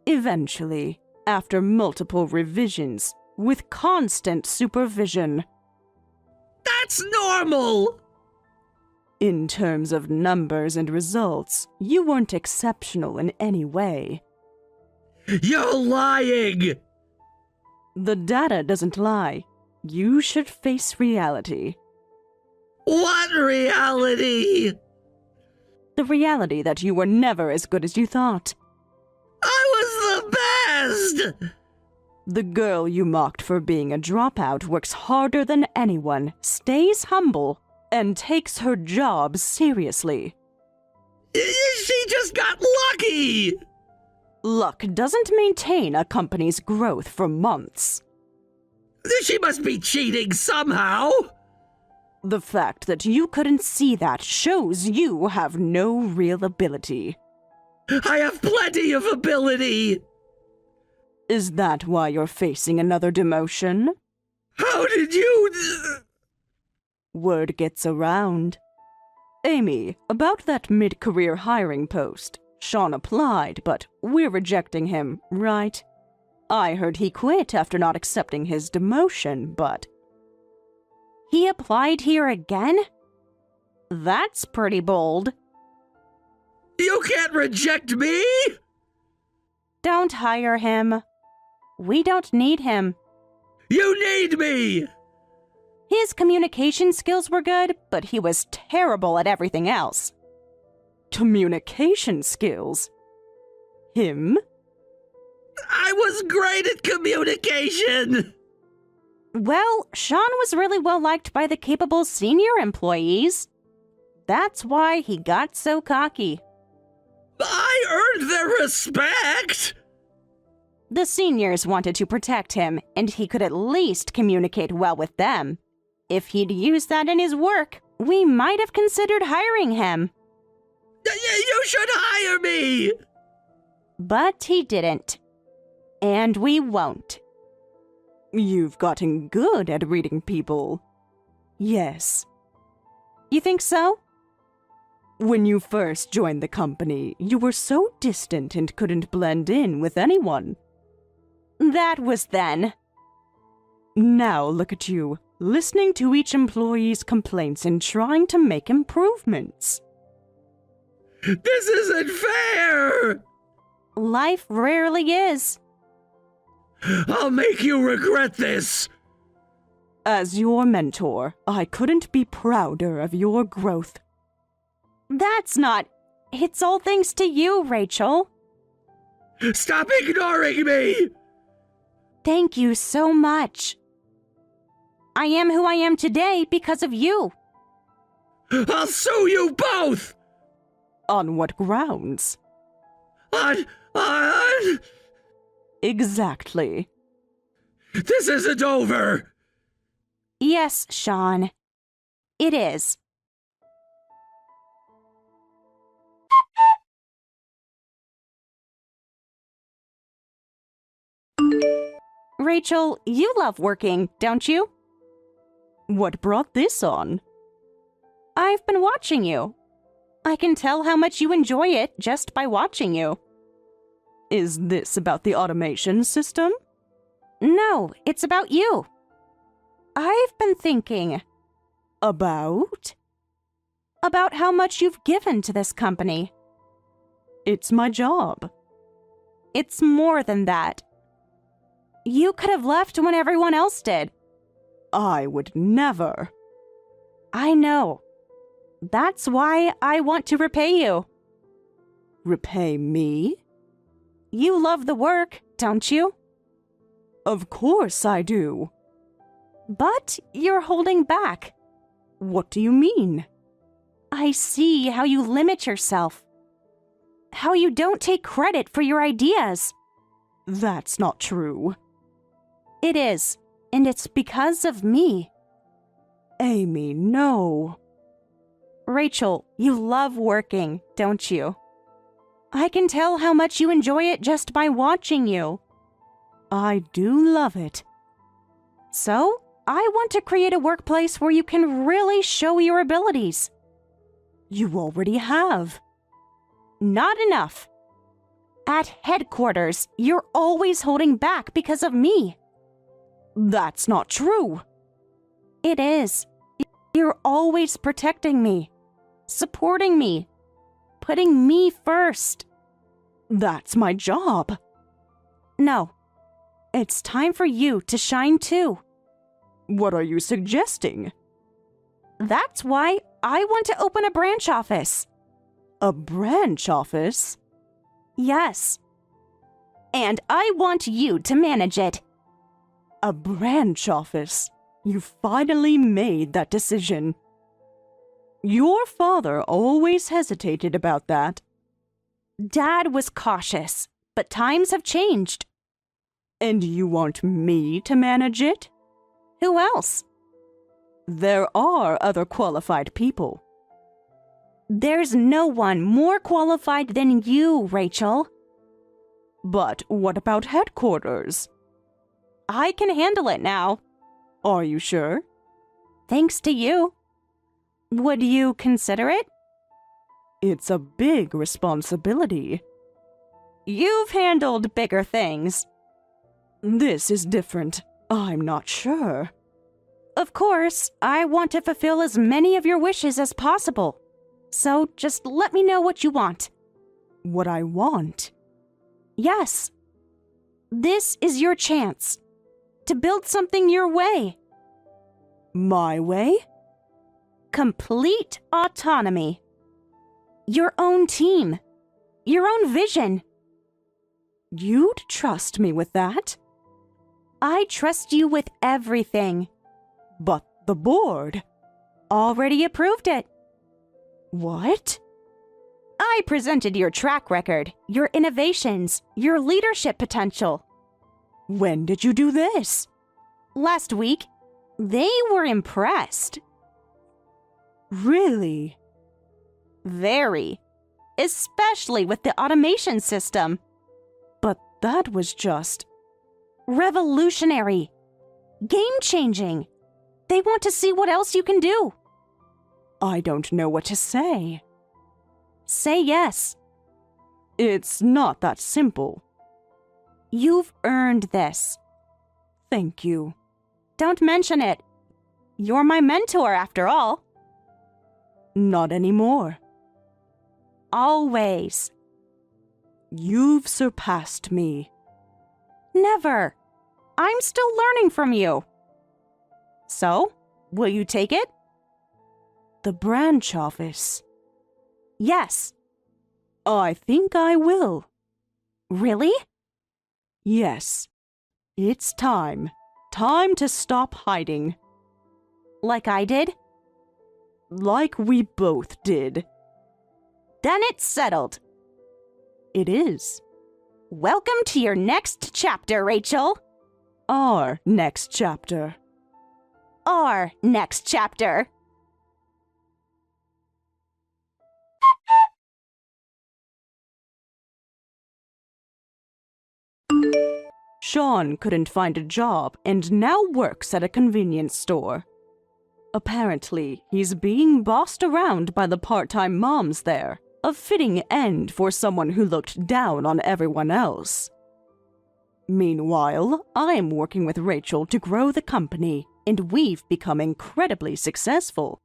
S1: Eventually, after multiple revisions, with constant supervision.
S2: That's normal!
S1: In terms of numbers and results, you weren't exceptional in any way.
S2: You're lying!
S1: The data doesn't lie. You should face reality.
S2: What reality?
S1: The reality that you were never as good as you thought.
S2: I was the best!
S1: The girl you mocked for being a dropout works harder than anyone, stays humble, and takes her job seriously.
S2: She just got lucky!
S1: Luck doesn't maintain a company's growth for months.
S2: She must be cheating somehow!
S1: The fact that you couldn't see that shows you have no real ability.
S2: I have plenty of ability!
S1: Is that why you're facing another demotion?
S2: How did you...
S1: Word gets around. Amy, about that mid-career hiring post. Sean applied, but we're rejecting him, right? I heard he quit after not accepting his demotion, but...
S3: He applied here again? That's pretty bold.
S2: You can't reject me!
S3: Don't hire him. We don't need him.
S2: You need me!
S3: His communication skills were good, but he was terrible at everything else.
S1: Communication skills? Him?
S2: I was great at communication!
S3: Well, Sean was really well liked by the capable senior employees. That's why he got so cocky.
S2: I earned their respect!
S3: The seniors wanted to protect him, and he could at least communicate well with them. If he'd used that in his work, we might have considered hiring him.
S2: You should hire me!
S3: But he didn't. And we won't.
S1: You've gotten good at reading people. Yes.
S3: You think so?
S1: When you first joined the company, you were so distant and couldn't blend in with anyone.
S3: That was then.
S1: Now look at you, listening to each employee's complaints and trying to make improvements.
S2: This isn't fair!
S3: Life rarely is.
S2: I'll make you regret this!
S1: As your mentor, I couldn't be prouder of your growth.
S3: That's not... It's all thanks to you, Rachel.
S2: Stop ignoring me!
S3: Thank you so much. I am who I am today because of you.
S2: I'll sue you both!
S1: On what grounds?
S2: On...
S1: Exactly.
S2: This isn't over!
S3: Yes, Sean. It is. Rachel, you love working, don't you?
S1: What brought this on?
S3: I've been watching you. I can tell how much you enjoy it just by watching you.
S1: Is this about the automation system?
S3: No, it's about you. I've been thinking.
S1: About?
S3: About how much you've given to this company.
S1: It's my job.
S3: It's more than that. You could have left when everyone else did.
S1: I would never.
S3: I know. That's why I want to repay you.
S1: Repay me?
S3: You love the work, don't you?
S1: Of course I do.
S3: But you're holding back.
S1: What do you mean?
S3: I see how you limit yourself. How you don't take credit for your ideas.
S1: That's not true.
S3: It is, and it's because of me.
S1: Amy, no.
S3: Rachel, you love working, don't you? I can tell how much you enjoy it just by watching you.
S1: I do love it.
S3: So, I want to create a workplace where you can really show your abilities.
S1: You already have.
S3: Not enough. At headquarters, you're always holding back because of me.
S1: That's not true.
S3: It is. You're always protecting me, supporting me, putting me first.
S1: That's my job.
S3: No, it's time for you to shine too.
S1: What are you suggesting?
S3: That's why I want to open a branch office.
S1: A branch office?
S3: Yes. And I want you to manage it.
S1: A branch office? You finally made that decision. Your father always hesitated about that.
S3: Dad was cautious, but times have changed.
S1: And you want me to manage it?
S3: Who else?
S1: There are other qualified people.
S3: There's no one more qualified than you, Rachel.
S1: But what about headquarters?
S3: I can handle it now.
S1: Are you sure?
S3: Thanks to you. Would you consider it?
S1: It's a big responsibility.
S3: You've handled bigger things.
S1: This is different. I'm not sure.
S3: Of course, I want to fulfill as many of your wishes as possible. So just let me know what you want.
S1: What I want?
S3: Yes. This is your chance to build something your way.
S1: My way?
S3: Complete autonomy. Your own team. Your own vision.
S1: You'd trust me with that?
S3: I trust you with everything.
S1: But the board
S3: already approved it.
S1: What?
S3: I presented your track record, your innovations, your leadership potential.
S1: When did you do this?
S3: Last week. They were impressed.
S1: Really?
S3: Very. Especially with the automation system.
S1: But that was just
S3: revolutionary. Game-changing. They want to see what else you can do.
S1: I don't know what to say.
S3: Say yes.
S1: It's not that simple.
S3: You've earned this.
S1: Thank you.
S3: Don't mention it. You're my mentor, after all.
S1: Not anymore.
S3: Always.
S1: You've surpassed me.
S3: Never. I'm still learning from you. So, will you take it?
S1: The branch office.
S3: Yes.
S1: I think I will.
S3: Really?
S1: Yes. It's time. Time to stop hiding.
S3: Like I did?
S1: Like we both did.
S3: Then it's settled.
S1: It is.
S3: Welcome to your next chapter, Rachel.
S1: Our next chapter.
S3: Our next chapter.
S1: Sean couldn't find a job and now works at a convenience store. Apparently, he's being bossed around by the part-time moms there, a fitting end for someone who looked down on everyone else. Meanwhile, I'm working with Rachel to grow the company, and we've become incredibly successful.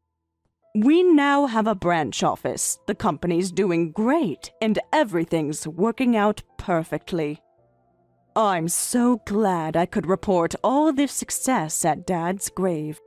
S1: We now have a branch office, the company's doing great, and everything's working out perfectly. I'm so glad I could report all this success at Dad's grave.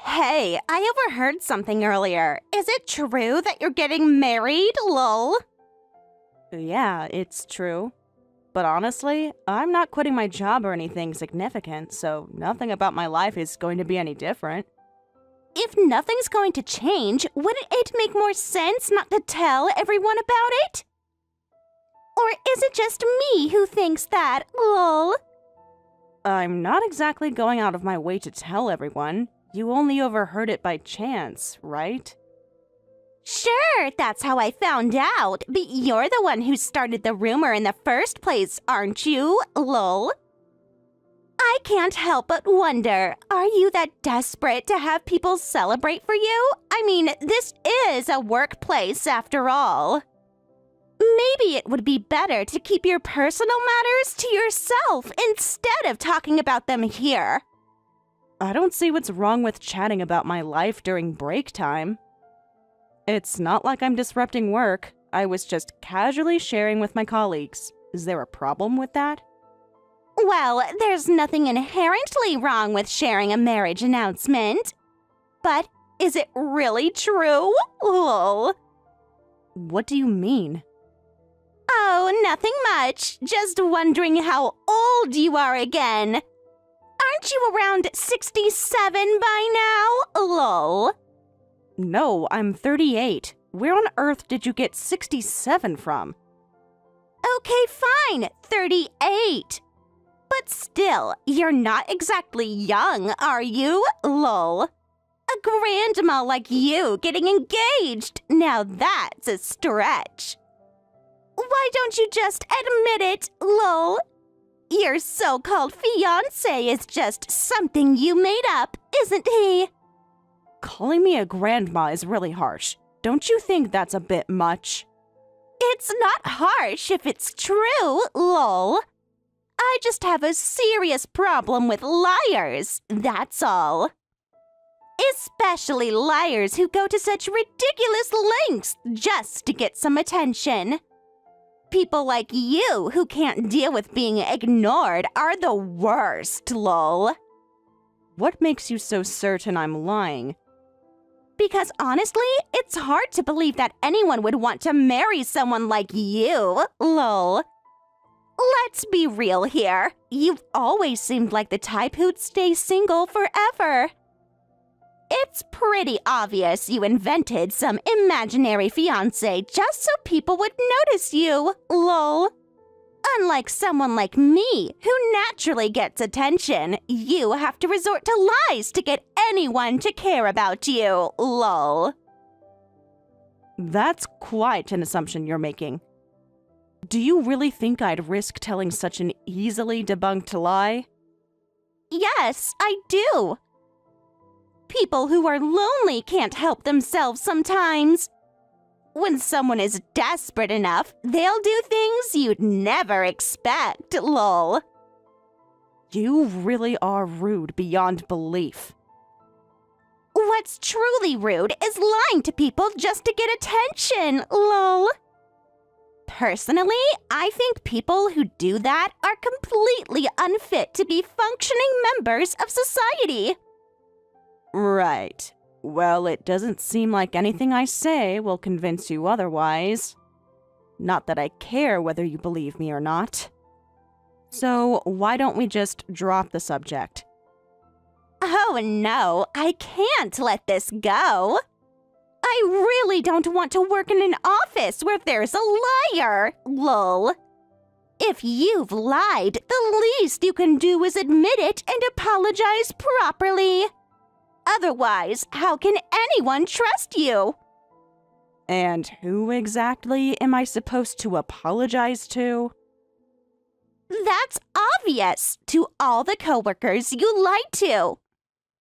S3: Hey, I overheard something earlier. Is it true that you're getting married, lol?
S1: Yeah, it's true. But honestly, I'm not quitting my job or anything significant, so nothing about my life is going to be any different.
S3: If nothing's going to change, wouldn't it make more sense not to tell everyone about it? Or is it just me who thinks that, lol?
S1: I'm not exactly going out of my way to tell everyone. You only overheard it by chance, right?
S3: Sure, that's how I found out. But you're the one who started the rumor in the first place, aren't you? Lol. I can't help but wonder, are you that desperate to have people celebrate for you? I mean, this is a workplace after all. Maybe it would be better to keep your personal matters to yourself instead of talking about them here.
S1: I don't see what's wrong with chatting about my life during break time. It's not like I'm disrupting work. I was just casually sharing with my colleagues. Is there a problem with that?
S3: Well, there's nothing inherently wrong with sharing a marriage announcement. But is it really true? Lol.
S1: What do you mean?
S3: Oh, nothing much. Just wondering how old you are again. Aren't you around 67 by now? Lol.
S1: No, I'm 38. Where on earth did you get 67 from?
S3: Okay, fine. 38. But still, you're not exactly young, are you? Lol. A grandma like you getting engaged. Now that's a stretch. Why don't you just admit it, lol? Your so-called fiancé is just something you made up, isn't he?
S1: Calling me a grandma is really harsh. Don't you think that's a bit much?
S3: It's not harsh if it's true, lol. I just have a serious problem with liars, that's all. Especially liars who go to such ridiculous lengths just to get some attention. People like you who can't deal with being ignored are the worst, lol.
S1: What makes you so certain I'm lying?
S3: Because honestly, it's hard to believe that anyone would want to marry someone like you, lol. Let's be real here. You've always seemed like the type who'd stay single forever. It's pretty obvious you invented some imaginary fiancé just so people would notice you, lol. Unlike someone like me, who naturally gets attention, you have to resort to lies to get anyone to care about you, lol.
S1: That's quite an assumption you're making. Do you really think I'd risk telling such an easily debunked lie?
S3: Yes, I do. People who are lonely can't help themselves sometimes. When someone is desperate enough, they'll do things you'd never expect, lol.
S1: You really are rude beyond belief.
S3: What's truly rude is lying to people just to get attention, lol. Personally, I think people who do that are completely unfit to be functioning members of society.
S1: Right. Well, it doesn't seem like anything I say will convince you otherwise. Not that I care whether you believe me or not. So, why don't we just drop the subject?
S3: Oh no, I can't let this go. I really don't want to work in an office where there's a liar, lol. If you've lied, the least you can do is admit it and apologize properly. Otherwise, how can anyone trust you?
S1: And who exactly am I supposed to apologize to?
S3: That's obvious to all the coworkers you lied to.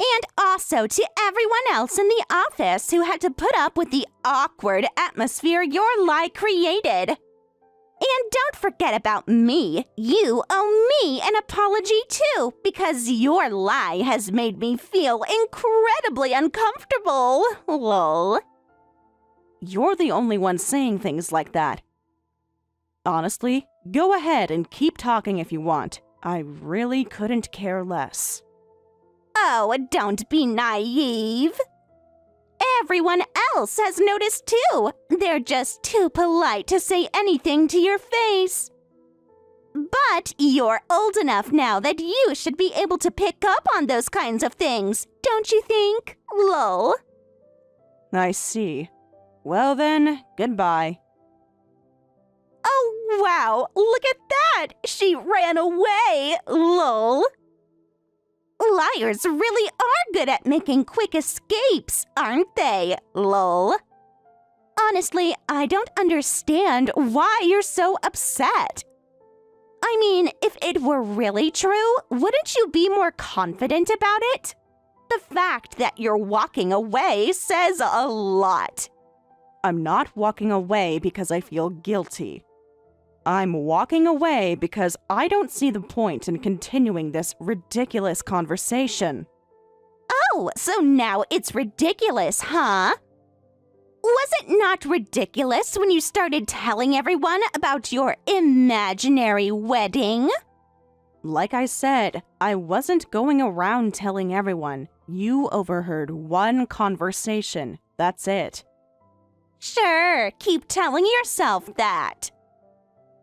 S3: And also to everyone else in the office who had to put up with the awkward atmosphere your lie created. And don't forget about me. You owe me an apology too, because your lie has made me feel incredibly uncomfortable. Lol.
S1: You're the only one saying things like that. Honestly, go ahead and keep talking if you want. I really couldn't care less.
S3: Oh, don't be naive. Everyone else has noticed too. They're just too polite to say anything to your face. But you're old enough now that you should be able to pick up on those kinds of things, don't you think? Lol.
S1: I see. Well then, goodbye.
S3: Oh, wow, look at that! She ran away, lol. Liars really are good at making quick escapes, aren't they, lol? Honestly, I don't understand why you're so upset. I mean, if it were really true, wouldn't you be more confident about it? The fact that you're walking away says a lot.
S1: I'm not walking away because I feel guilty. I'm walking away because I don't see the point in continuing this ridiculous conversation.
S3: Oh, so now it's ridiculous, huh? Was it not ridiculous when you started telling everyone about your imaginary wedding?
S1: Like I said, I wasn't going around telling everyone. You overheard one conversation. That's it.
S3: Sure, keep telling yourself that.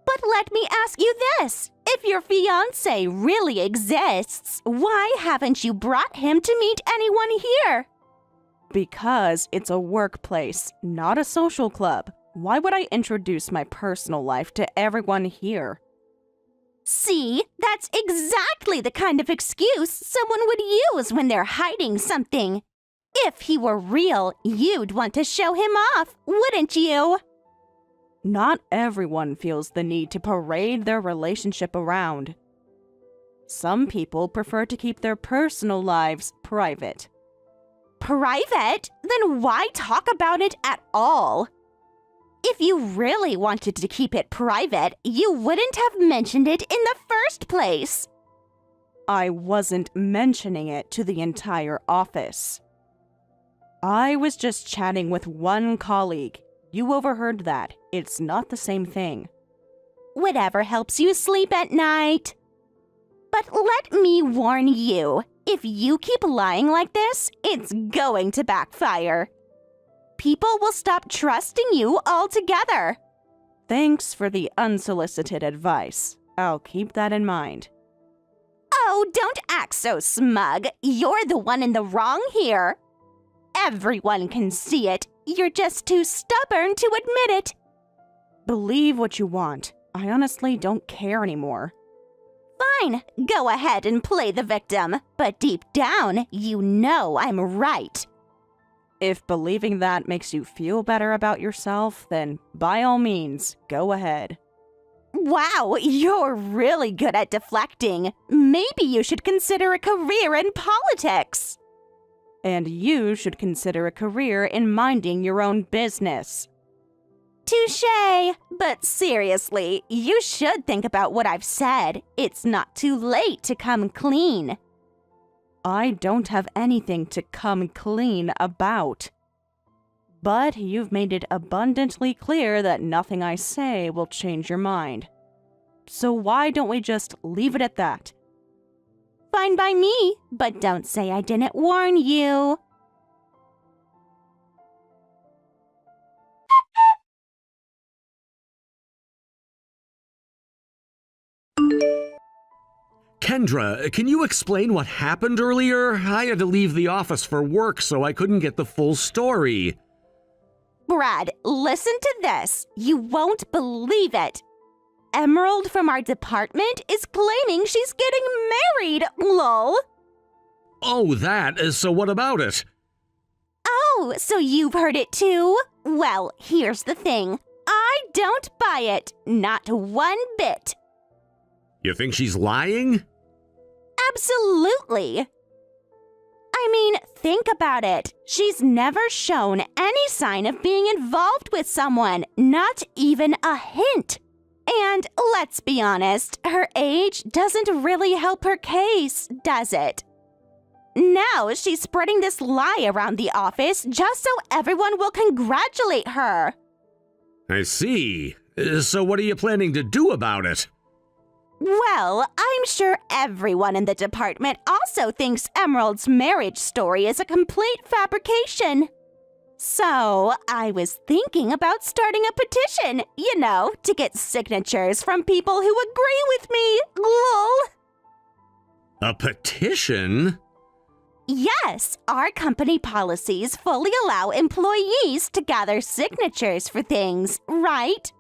S3: But let me ask you this. If your fiancé really exists, why haven't you brought him to meet anyone here?
S1: Because it's a workplace, not a social club. Why would I introduce my personal life to everyone here?
S3: See, that's exactly the kind of excuse someone would use when they're hiding something. If he were real, you'd want to show him off, wouldn't you?
S1: Not everyone feels the need to parade their relationship around. Some people prefer to keep their personal lives private.
S3: Private? Then why talk about it at all? If you really wanted to keep it private, you wouldn't have mentioned it in the first place.
S1: I wasn't mentioning it to the entire office. I was just chatting with one colleague. You overheard that. It's not the same thing.
S3: Whatever helps you sleep at night. But let me warn you, if you keep lying like this, it's going to backfire. People will stop trusting you altogether.
S1: Thanks for the unsolicited advice. I'll keep that in mind.
S3: Oh, don't act so smug. You're the one in the wrong here. Everyone can see it. You're just too stubborn to admit it.
S1: Believe what you want. I honestly don't care anymore.
S3: Fine, go ahead and play the victim. But deep down, you know I'm right.
S1: If believing that makes you feel better about yourself, then by all means, go ahead.
S3: Wow, you're really good at deflecting. Maybe you should consider a career in politics.
S1: And you should consider a career in minding your own business.
S3: Touché! But seriously, you should think about what I've said. It's not too late to come clean.
S1: I don't have anything to come clean about. But you've made it abundantly clear that nothing I say will change your mind. So why don't we just leave it at that?
S3: Fine by me, but don't say I didn't warn you.
S2: Kendra, can you explain what happened earlier? I had to leave the office for work, so I couldn't get the full story.
S3: Brad, listen to this. You won't believe it. Emerald from our department is claiming she's getting married, lol.
S2: Oh, that. So what about it?
S3: Oh, so you've heard it too? Well, here's the thing. I don't buy it. Not one bit.
S2: You think she's lying?
S3: Absolutely. I mean, think about it. She's never shown any sign of being involved with someone, not even a hint. And let's be honest, her age doesn't really help her case, does it? Now she's spreading this lie around the office just so everyone will congratulate her.
S2: I see. So what are you planning to do about it?
S3: Well, I'm sure everyone in the department also thinks Emerald's marriage story is a complete fabrication. So, I was thinking about starting a petition, to get signatures from people who agree with me, lol.
S2: A petition?
S3: Yes, our company policies fully allow employees to gather signatures for things, right?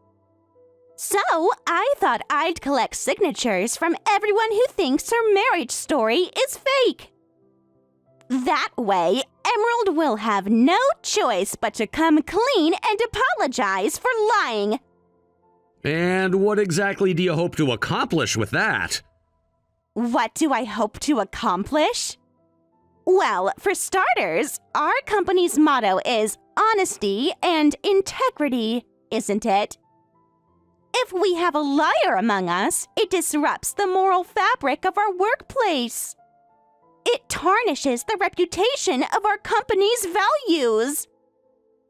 S3: So, I thought I'd collect signatures from everyone who thinks her marriage story is fake. That way, Emerald will have no choice but to come clean and apologize for lying.
S2: And what exactly do you hope to accomplish with that?
S3: What do I hope to accomplish? Well, for starters, our company's motto is honesty and integrity, isn't it? If we have a liar among us, it disrupts the moral fabric of our workplace. It tarnishes the reputation of our company's values.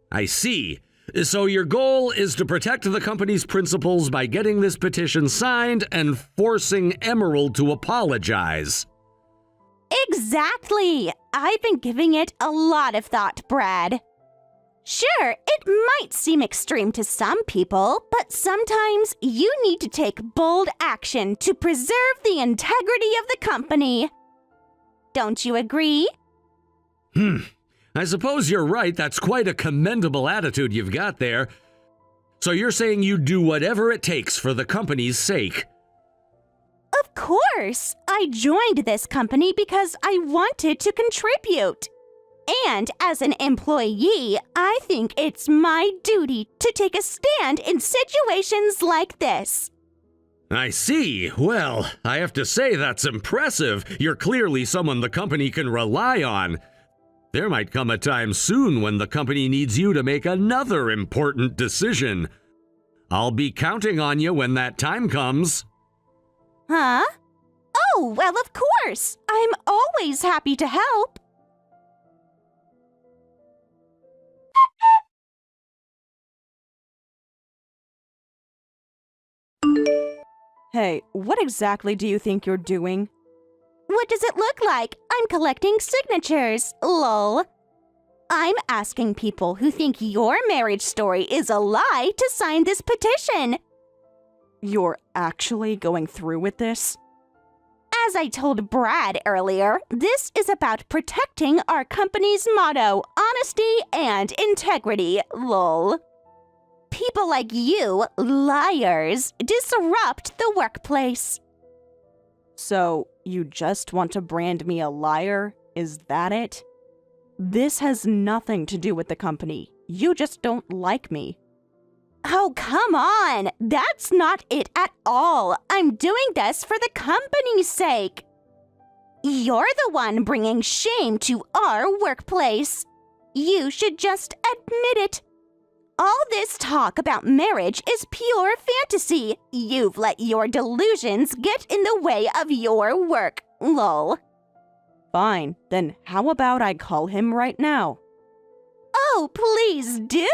S2: I see. So your goal is to protect the company's principles by getting this petition signed and forcing Emerald to apologize.
S3: Exactly. I've been giving it a lot of thought, Brad. Sure, it might seem extreme to some people, but sometimes you need to take bold action to preserve the integrity of the company. Don't you agree?
S2: I suppose you're right. That's quite a commendable attitude you've got there. So you're saying you'd do whatever it takes for the company's sake?
S3: Of course! I joined this company because I wanted to contribute. And as an employee, I think it's my duty to take a stand in situations like this.
S2: I see. Well, I have to say that's impressive. You're clearly someone the company can rely on. There might come a time soon when the company needs you to make another important decision. I'll be counting on you when that time comes.
S3: Huh? Oh, well, of course. I'm always happy to help.
S1: Hey, what exactly do you think you're doing?
S3: What does it look like? I'm collecting signatures, lol. I'm asking people who think your marriage story is a lie to sign this petition.
S1: You're actually going through with this?
S3: As I told Brad earlier, this is about protecting our company's motto, honesty and integrity, lol. People like you, liars, disrupt the workplace.
S1: So, you just want to brand me a liar? Is that it? This has nothing to do with the company. You just don't like me.
S3: Oh, come on! That's not it at all. I'm doing this for the company's sake. You're the one bringing shame to our workplace. You should just admit it. All this talk about marriage is pure fantasy. You've let your delusions get in the way of your work, lol.
S1: Fine, then how about I call him right now?
S3: Oh, please do,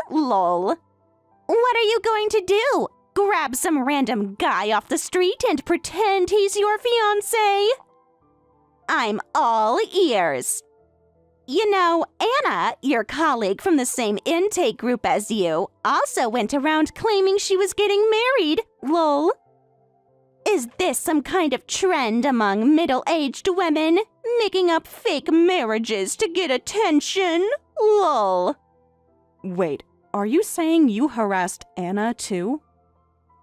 S3: lol. What are you going to do? Grab some random guy off the street and pretend he's your fiancé? I'm all ears. You know, Anna, your colleague from the same intake group as you, also went around claiming she was getting married, lol. Is this some kind of trend among middle-aged women, making up fake marriages to get attention, lol?
S1: Wait, are you saying you harassed Anna too?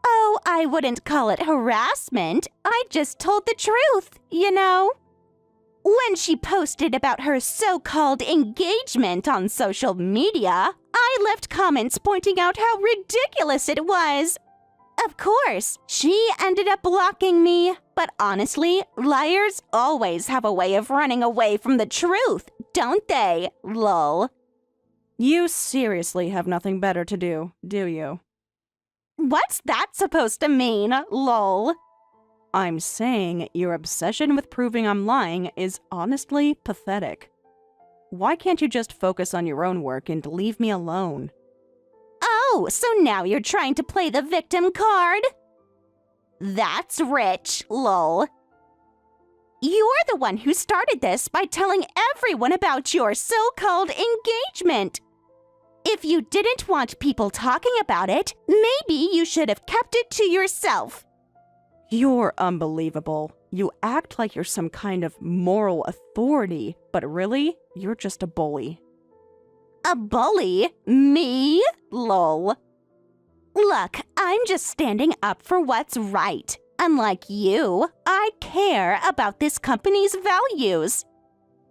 S3: Oh, I wouldn't call it harassment. I just told the truth, you know. When she posted about her so-called engagement on social media, I left comments pointing out how ridiculous it was. Of course, she ended up blocking me, but honestly, liars always have a way of running away from the truth, don't they, lol?
S1: You seriously have nothing better to do you?
S3: What's that supposed to mean, lol?
S1: I'm saying your obsession with proving I'm lying is honestly pathetic. Why can't you just focus on your own work and leave me alone?
S3: Oh, so now you're trying to play the victim card? That's rich, lol. You're the one who started this by telling everyone about your so-called engagement. If you didn't want people talking about it, maybe you should have kept it to yourself.
S1: You're unbelievable. You act like you're some kind of moral authority, but really, you're just a bully.
S3: A bully? Me? Lol. Look, I'm just standing up for what's right. Unlike you, I care about this company's values.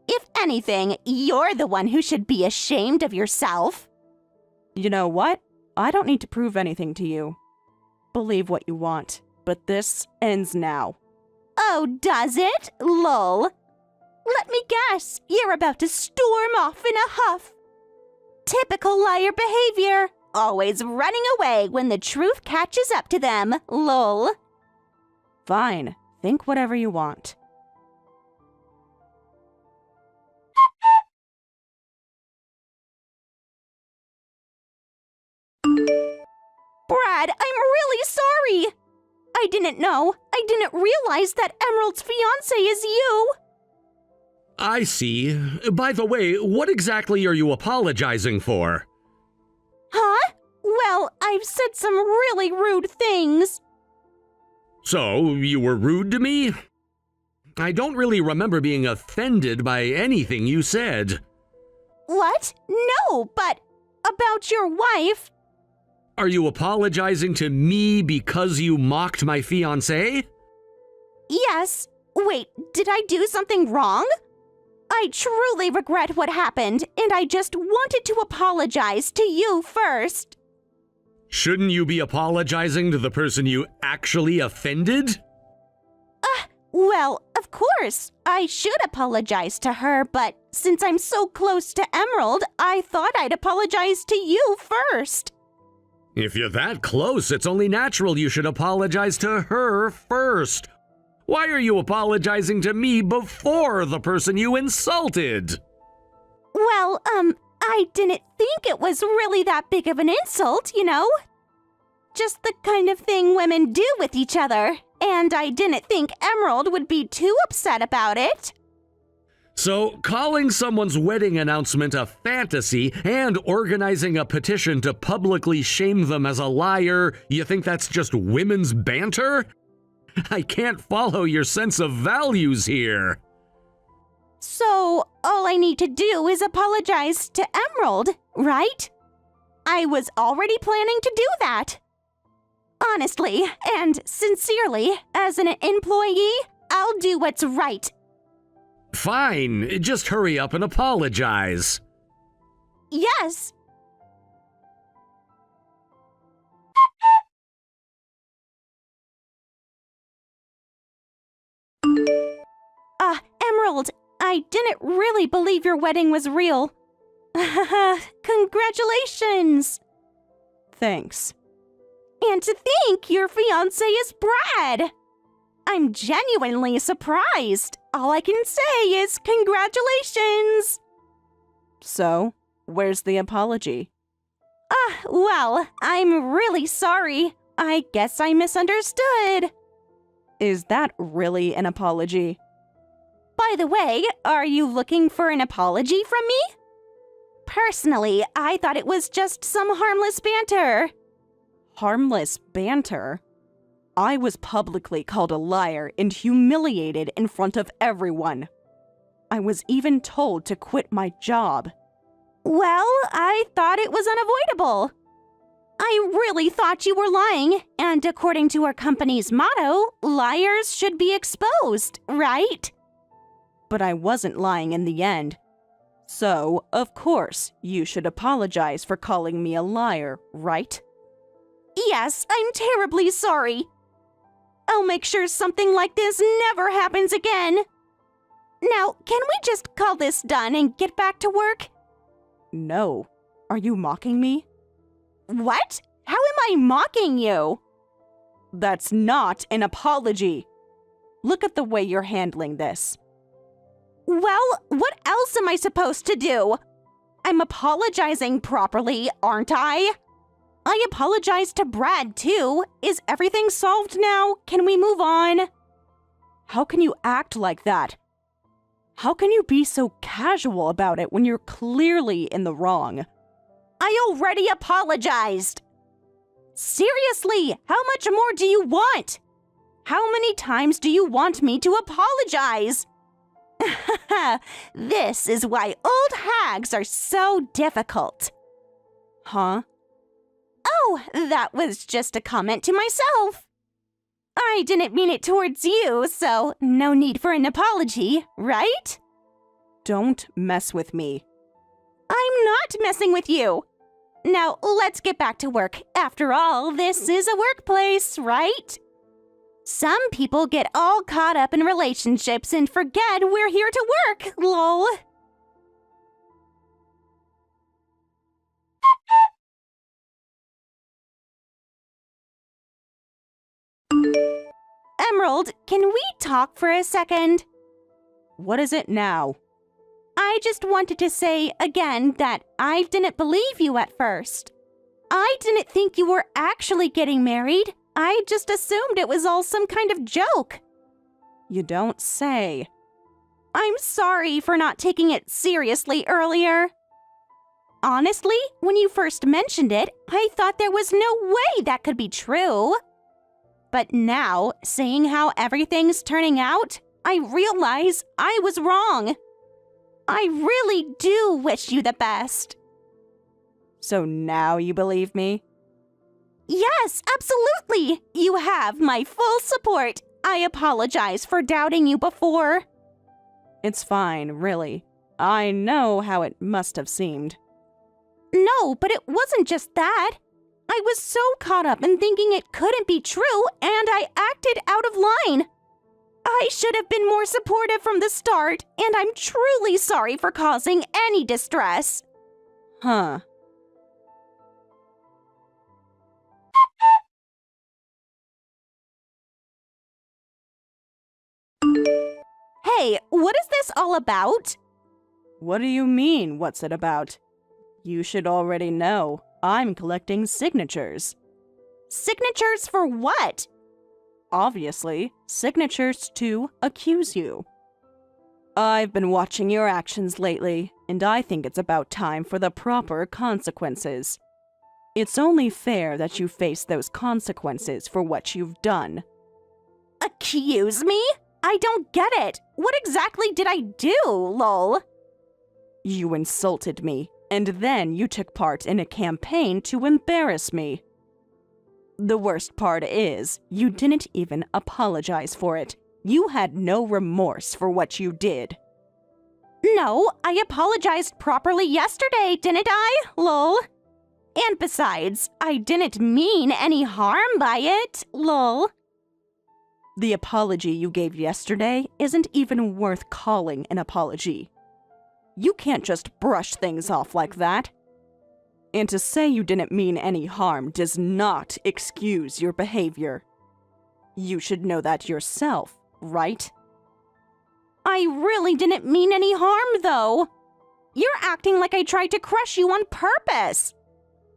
S3: If anything, you're the one who should be ashamed of yourself.
S1: You know what? I don't need to prove anything to you. Believe what you want, but this ends now.
S3: Oh, does it? Lol. Let me guess, you're about to storm off in a huff. Typical liar behavior. Always running away when the truth catches up to them. Lol.
S1: Fine. Think whatever you want.
S3: Brad, I'm really sorry. I didn't know. I didn't realize that Emerald's fiancé is you.
S2: I see. By the way, what exactly are you apologizing for?
S3: Huh? Well, I've said some really rude things.
S2: So, you were rude to me? I don't really remember being offended by anything you said.
S3: What? No, but about your wife.
S2: Are you apologizing to me because you mocked my fiancé?
S3: Yes. Wait, did I do something wrong? I truly regret what happened, and I just wanted to apologize to you first.
S2: Shouldn't you be apologizing to the person you actually offended?
S3: Well, of course, I should apologize to her, but since I'm so close to Emerald, I thought I'd apologize to you first.
S2: If you're that close, it's only natural you should apologize to her first. Why are you apologizing to me before the person you insulted?
S3: Well, I didn't think it was really that big of an insult, you know? Just the kind of thing women do with each other, and I didn't think Emerald would be too upset about it.
S2: So, calling someone's wedding announcement a fantasy and organizing a petition to publicly shame them as a liar, you think that's just women's banter? I can't follow your sense of values here.
S3: So, all I need to do is apologize to Emerald, right? I was already planning to do that. Honestly and sincerely, as an employee, I'll do what's right.
S2: Fine, just hurry up and apologize.
S3: Yes. Emerald, I didn't really believe your wedding was real. Congratulations.
S1: Thanks.
S3: And to think your fiancé is Brad. I'm genuinely surprised. All I can say is congratulations.
S1: So, where's the apology?
S3: Well, I'm really sorry. I guess I misunderstood.
S1: Is that really an apology?
S3: By the way, are you looking for an apology from me? Personally, I thought it was just some harmless banter.
S1: Harmless banter? I was publicly called a liar and humiliated in front of everyone. I was even told to quit my job.
S3: Well, I thought it was unavoidable. I really thought you were lying, and according to our company's motto, liars should be exposed, right?
S1: But I wasn't lying in the end. So, of course, you should apologize for calling me a liar, right?
S3: Yes, I'm terribly sorry. I'll make sure something like this never happens again. Now, can we just call this done and get back to work?
S1: No. Are you mocking me?
S3: What? How am I mocking you?
S1: That's not an apology. Look at the way you're handling this.
S3: Well, what else am I supposed to do? I'm apologizing properly, aren't I? I apologized to Brad, too. Is everything solved now? Can we move on?
S1: How can you act like that? How can you be so casual about it when you're clearly in the wrong?
S3: I already apologized. Seriously, how much more do you want? How many times do you want me to apologize? This is why old hags are so difficult.
S1: Huh?
S3: Oh, that was just a comment to myself. I didn't mean it towards you, so no need for an apology, right?
S1: Don't mess with me.
S3: I'm not messing with you. Now, let's get back to work. After all, this is a workplace, right? Some people get all caught up in relationships and forget we're here to work, lol. Emerald, can we talk for a second?
S1: What is it now?
S3: I just wanted to say again that I didn't believe you at first. I didn't think you were actually getting married. I just assumed it was all some kind of joke.
S1: You don't say.
S3: I'm sorry for not taking it seriously earlier. Honestly, when you first mentioned it, I thought there was no way that could be true. But now, seeing how everything's turning out, I realize I was wrong. I really do wish you the best.
S1: So now you believe me?
S3: Yes, absolutely. You have my full support. I apologize for doubting you before.
S1: It's fine, really. I know how it must have seemed.
S3: No, but it wasn't just that. I was so caught up in thinking it couldn't be true, and I acted out of line. I should have been more supportive from the start, and I'm truly sorry for causing any distress.
S1: Huh.
S3: Hey, what is this all about?
S1: What do you mean, what's it about? You should already know. I'm collecting signatures.
S3: Signatures for what?
S1: Obviously, signatures to accuse you. I've been watching your actions lately, and I think it's about time for the proper consequences. It's only fair that you face those consequences for what you've done.
S3: Accuse me? I don't get it. What exactly did I do, lol?
S1: You insulted me, and then you took part in a campaign to embarrass me. The worst part is, you didn't even apologize for it. You had no remorse for what you did.
S3: No, I apologized properly yesterday, didn't I, lol? And besides, I didn't mean any harm by it, lol.
S1: The apology you gave yesterday isn't even worth calling an apology. You can't just brush things off like that. And to say you didn't mean any harm does not excuse your behavior. You should know that yourself, right?
S3: I really didn't mean any harm, though. You're acting like I tried to crush you on purpose.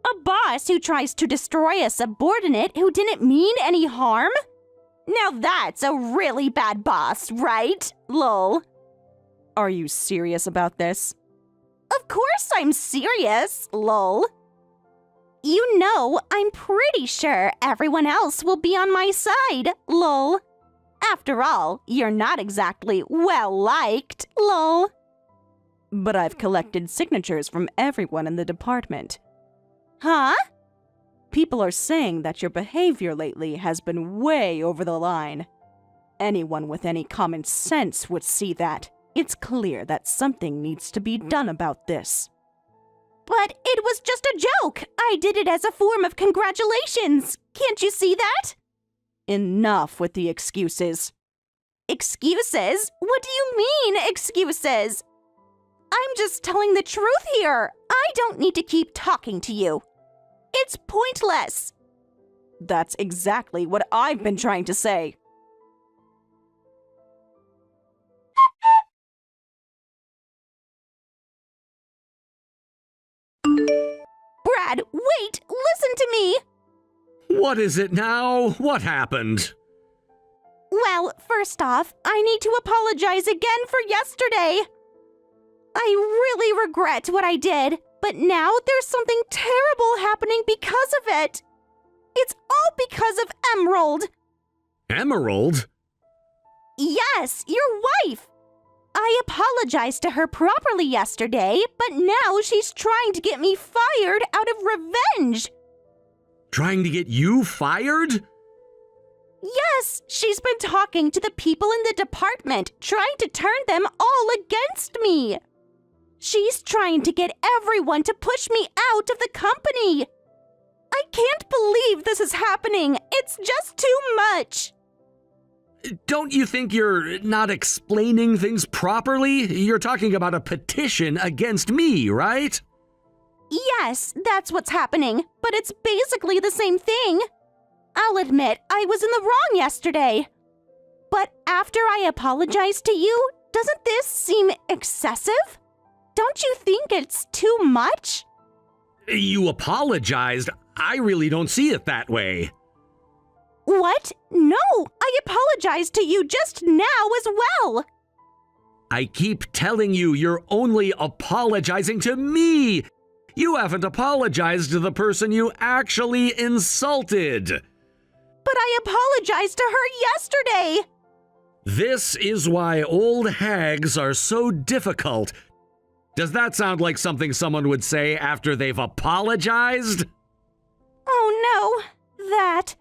S3: A boss who tries to destroy a subordinate who didn't mean any harm? Now that's a really bad boss, right? Lol.
S1: Are you serious about this?
S3: Of course I'm serious, lol. You know, I'm pretty sure everyone else will be on my side, lol. After all, you're not exactly well-liked, lol.
S1: But I've collected signatures from everyone in the department.
S3: Huh?
S1: People are saying that your behavior lately has been way over the line. Anyone with any common sense would see that. It's clear that something needs to be done about this.
S3: But it was just a joke. I did it as a form of congratulations. Can't you see that?
S1: Enough with the excuses.
S3: Excuses? What do you mean, excuses? I'm just telling the truth here. I don't need to keep talking to you. It's pointless.
S1: That's exactly what I've been trying to say.
S3: Brad, wait! Listen to me!
S2: What is it now? What happened?
S3: Well, first off, I need to apologize again for yesterday. I really regret what I did, but now there's something terrible happening because of it. It's all because of Emerald.
S2: Emerald?
S3: Yes, your wife. I apologized to her properly yesterday, but now she's trying to get me fired out of revenge.
S2: Trying to get you fired?
S3: Yes, she's been talking to the people in the department, trying to turn them all against me. She's trying to get everyone to push me out of the company. I can't believe this is happening. It's just too much.
S2: Don't you think you're not explaining things properly? You're talking about a petition against me, right?
S3: Yes, that's what's happening, but it's basically the same thing. I'll admit I was in the wrong yesterday. But after I apologized to you, doesn't this seem excessive? Don't you think it's too much?
S2: You apologized. I really don't see it that way.
S3: What? No, I apologized to you just now as well.
S2: I keep telling you you're only apologizing to me. You haven't apologized to the person you actually insulted.
S3: But I apologized to her yesterday.
S2: This is why old hags are so difficult. Does that sound like something someone would say after they've apologized?
S3: Oh no, that.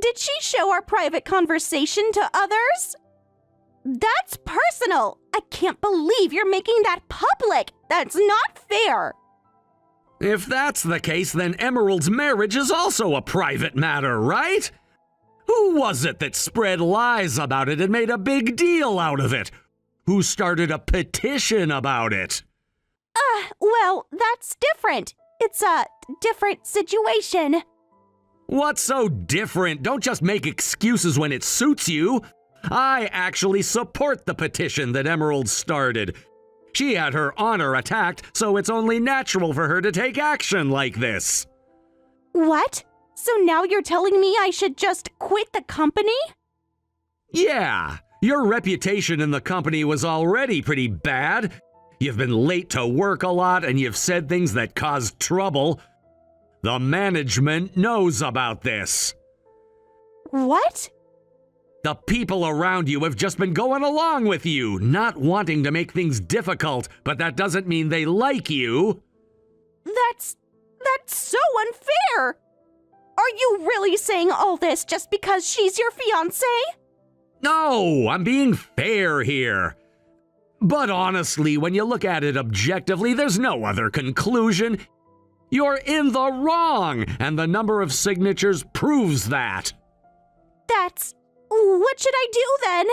S3: Did she show our private conversation to others? That's personal. I can't believe you're making that public. That's not fair.
S2: If that's the case, then Emerald's marriage is also a private matter, right? Who was it that spread lies about it and made a big deal out of it? Who started a petition about it?
S3: Well, that's different. It's a different situation.
S2: What's so different? Don't just make excuses when it suits you. I actually support the petition that Emerald started. She had her honor attacked, so it's only natural for her to take action like this.
S3: What? So now you're telling me I should just quit the company?
S2: Yeah, your reputation in the company was already pretty bad. You've been late to work a lot and you've said things that caused trouble. The management knows about this.
S3: What?
S2: The people around you have just been going along with you, not wanting to make things difficult, but that doesn't mean they like you.
S3: That's so unfair. Are you really saying all this just because she's your fiancé?
S2: No, I'm being fair here. But honestly, when you look at it objectively, there's no other conclusion. You're in the wrong, and the number of signatures proves that.
S3: What should I do then?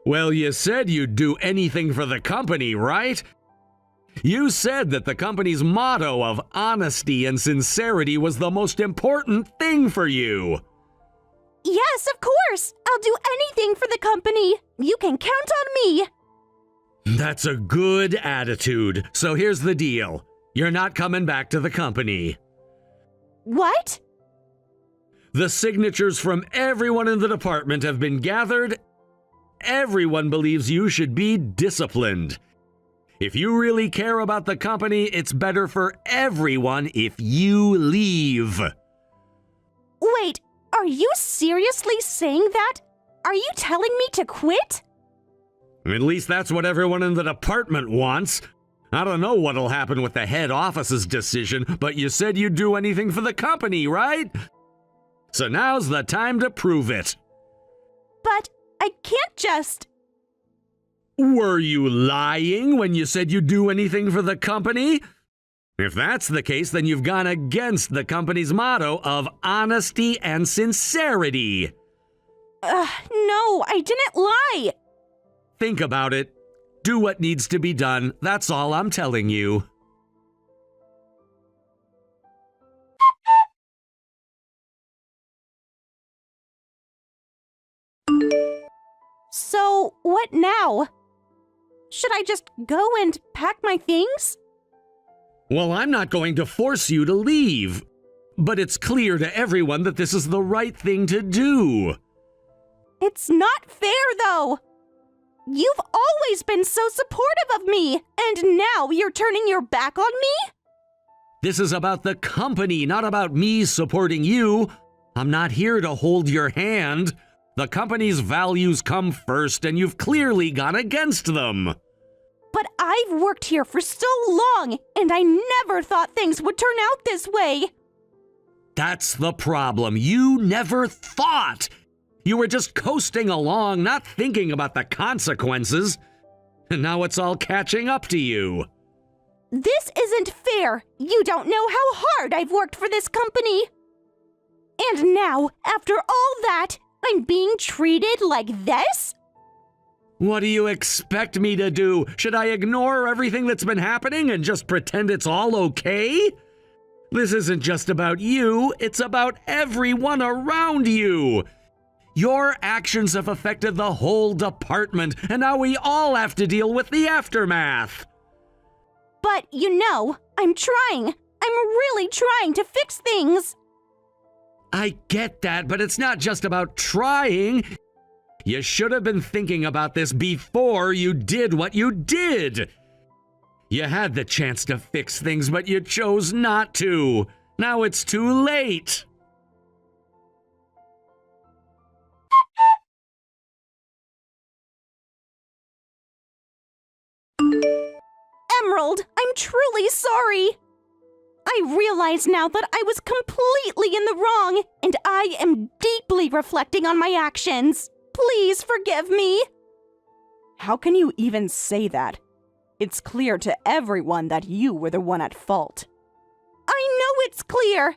S2: Well, you said you'd do anything for the company, right? You said that the company's motto of honesty and sincerity was the most important thing for you.
S3: Yes, of course. I'll do anything for the company. You can count on me.
S2: That's a good attitude. So here's the deal. You're not coming back to the company.
S3: What?
S2: The signatures from everyone in the department have been gathered. Everyone believes you should be disciplined. If you really care about the company, it's better for everyone if you leave.
S3: Wait, are you seriously saying that? Are you telling me to quit?
S2: At least that's what everyone in the department wants. I don't know what'll happen with the head office's decision, but you said you'd do anything for the company, right? So now's the time to prove it.
S3: But I can't just...
S2: Were you lying when you said you'd do anything for the company? If that's the case, then you've gone against the company's motto of honesty and sincerity.
S3: No, I didn't lie.
S2: Think about it. Do what needs to be done. That's all I'm telling you.
S3: So, what now? Should I just go and pack my things?
S2: Well, I'm not going to force you to leave. But it's clear to everyone that this is the right thing to do.
S3: It's not fair, though. You've always been so supportive of me, and now you're turning your back on me?
S2: This is about the company, not about me supporting you. I'm not here to hold your hand. The company's values come first, and you've clearly gone against them.
S3: But I've worked here for so long, and I never thought things would turn out this way.
S2: That's the problem. You never thought. You were just coasting along, not thinking about the consequences. And now it's all catching up to you.
S3: This isn't fair. You don't know how hard I've worked for this company. And now, after all that, I'm being treated like this?
S2: What do you expect me to do? Should I ignore everything that's been happening and just pretend it's all okay? This isn't just about you, it's about everyone around you. Your actions have affected the whole department, and now we all have to deal with the aftermath.
S3: But, I'm trying. I'm really trying to fix things.
S2: I get that, but it's not just about trying. You should have been thinking about this before you did what you did. You had the chance to fix things, but you chose not to. Now it's too late.
S3: Emerald, I'm truly sorry. I realize now that I was completely in the wrong, and I am deeply reflecting on my actions. Please forgive me.
S1: How can you even say that? It's clear to everyone that you were the one at fault.
S3: I know it's clear.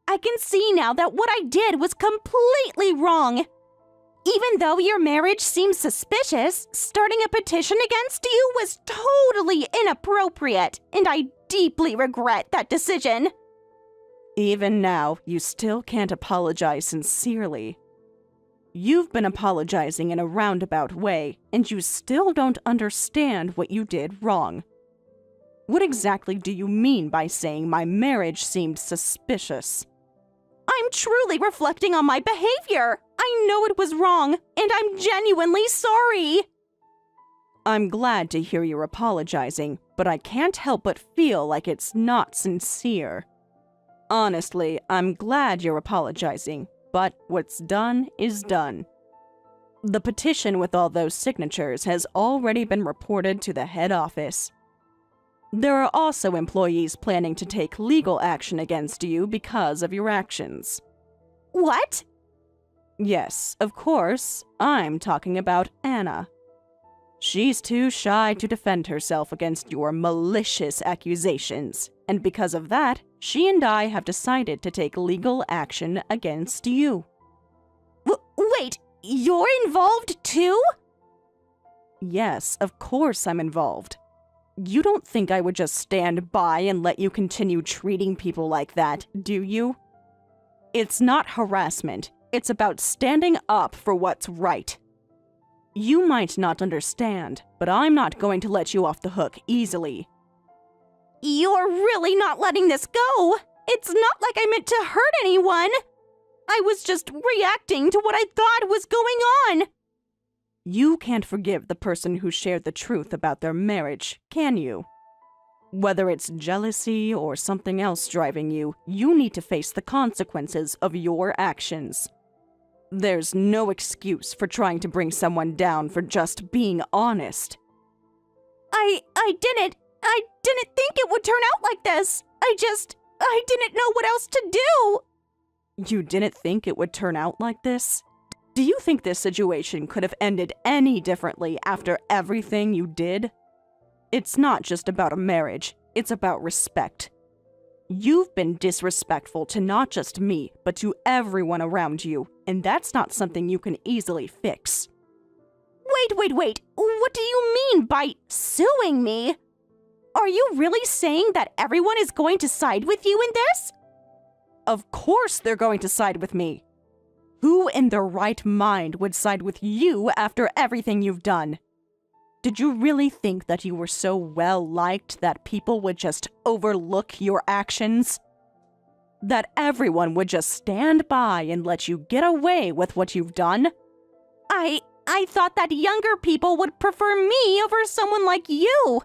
S3: I can see now that what I did was completely wrong. Even though your marriage seems suspicious, starting a petition against you was totally inappropriate, and I deeply regret that decision.
S1: Even now, you still can't apologize sincerely. You've been apologizing in a roundabout way, and you still don't understand what you did wrong. What exactly do you mean by saying my marriage seemed suspicious?
S3: I'm truly reflecting on my behavior. I know it was wrong, and I'm genuinely sorry.
S1: I'm glad to hear you're apologizing, but I can't help but feel like it's not sincere. Honestly, I'm glad you're apologizing, but what's done is done. The petition with all those signatures has already been reported to the head office. There are also employees planning to take legal action against you because of your actions.
S3: What?
S1: Yes, of course, I'm talking about Anna. She's too shy to defend herself against your malicious accusations, and because of that, she and I have decided to take legal action against you.
S3: Wait, you're involved too?
S1: Yes, of course I'm involved. You don't think I would just stand by and let you continue treating people like that, do you? It's not harassment. It's about standing up for what's right. You might not understand, but I'm not going to let you off the hook easily.
S3: You're really not letting this go. It's not like I meant to hurt anyone. I was just reacting to what I thought was going on.
S1: You can't forgive the person who shared the truth about their marriage, can you? Whether it's jealousy or something else driving you, you need to face the consequences of your actions. There's no excuse for trying to bring someone down for just being honest.
S3: I didn't think it would turn out like this. I didn't know what else to do.
S1: You didn't think it would turn out like this? Do you think this situation could have ended any differently after everything you did? It's not just about a marriage, it's about respect. You've been disrespectful to not just me, but to everyone around you, and that's not something you can easily fix.
S3: Wait. What do you mean by suing me? Are you really saying that everyone is going to side with you in this?
S1: Of course they're going to side with me. Who in their right mind would side with you after everything you've done? Did you really think that you were so well-liked that people would just overlook your actions? That everyone would just stand by and let you get away with what you've done?
S3: I thought that younger people would prefer me over someone like you.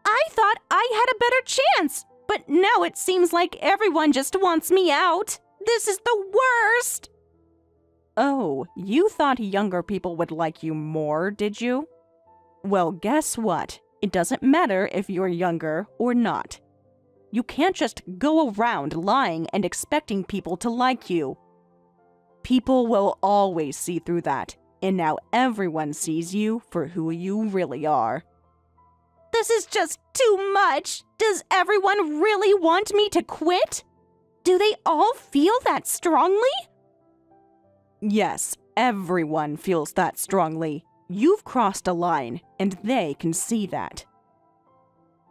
S3: I thought I had a better chance, but now it seems like everyone just wants me out. This is the worst.
S1: Oh, you thought younger people would like you more, did you? Well, guess what? It doesn't matter if you're younger or not. You can't just go around lying and expecting people to like you. People will always see through that, and now everyone sees you for who you really are.
S3: This is just too much. Does everyone really want me to quit? Do they all feel that strongly?
S1: Yes, everyone feels that strongly. You've crossed a line, and they can see that.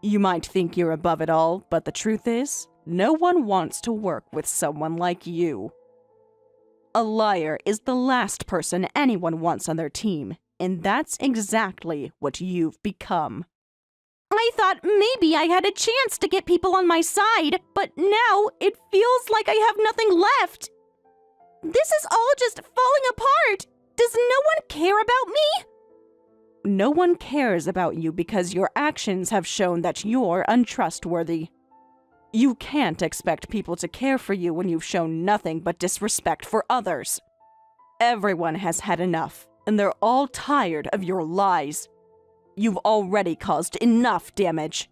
S1: You might think you're above it all, but the truth is, no one wants to work with someone like you. A liar is the last person anyone wants on their team, and that's exactly what you've become.
S3: I thought maybe I had a chance to get people on my side, but now it feels like I have nothing left. This is all just falling apart. Does no one care about me?
S1: No one cares about you because your actions have shown that you're untrustworthy. You can't expect people to care for you when you've shown nothing but disrespect for others. Everyone has had enough, and they're all tired of your lies. You've already caused enough damage.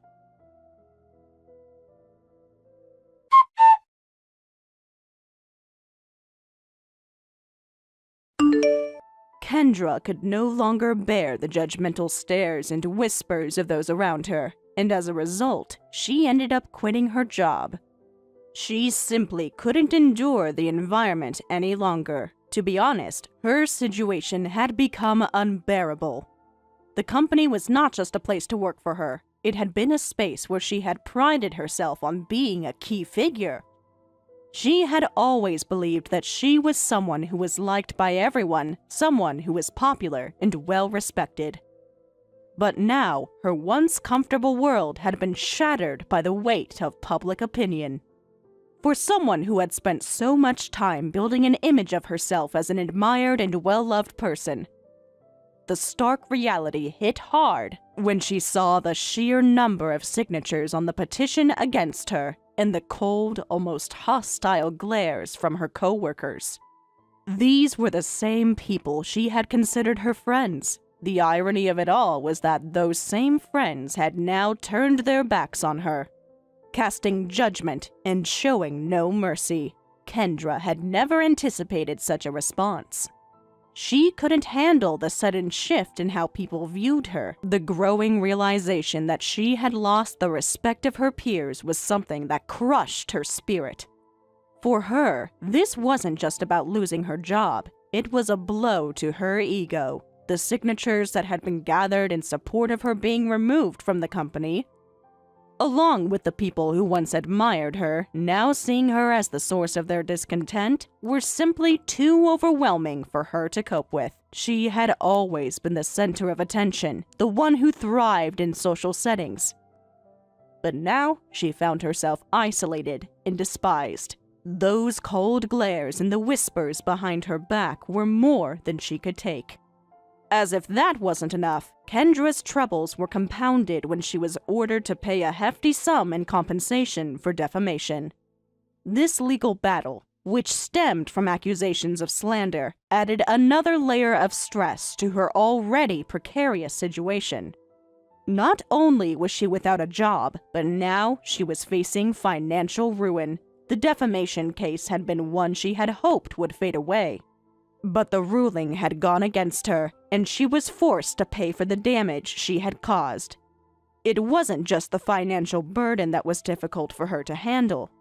S1: Kendra could no longer bear the judgmental stares and whispers of those around her, and as a result, she ended up quitting her job. She simply couldn't endure the environment any longer. To be honest, her situation had become unbearable. The company was not just a place to work for her. It had been a space where she had prided herself on being a key figure. She had always believed that she was someone who was liked by everyone, someone who was popular and well-respected. But now, her once comfortable world had been shattered by the weight of public opinion. For someone who had spent so much time building an image of herself as an admired and well-loved person, the stark reality hit hard when she saw the sheer number of signatures on the petition against her and the cold, almost hostile glares from her co-workers. These were the same people she had considered her friends. The irony of it all was that those same friends had now turned their backs on her, casting judgment and showing no mercy. Kendra had never anticipated such a response. She couldn't handle the sudden shift in how people viewed her. The growing realization that she had lost the respect of her peers was something that crushed her spirit. For her, this wasn't just about losing her job. It was a blow to her ego. The signatures that had been gathered in support of her being removed from the company, along with the people who once admired her, now seeing her as the source of their discontent, were simply too overwhelming for her to cope with. She had always been the center of attention, the one who thrived in social settings. But now she found herself isolated and despised. Those cold glares and the whispers behind her back were more than she could take. As if that wasn't enough, Kendra's troubles were compounded when she was ordered to pay a hefty sum in compensation for defamation. This legal battle, which stemmed from accusations of slander, added another layer of stress to her already precarious situation. Not only was she without a job, but now she was facing financial ruin. The defamation case had been one she had hoped would fade away. But the ruling had gone against her, and she was forced to pay for the damage she had caused. It wasn't just the financial burden that was difficult for her to handle.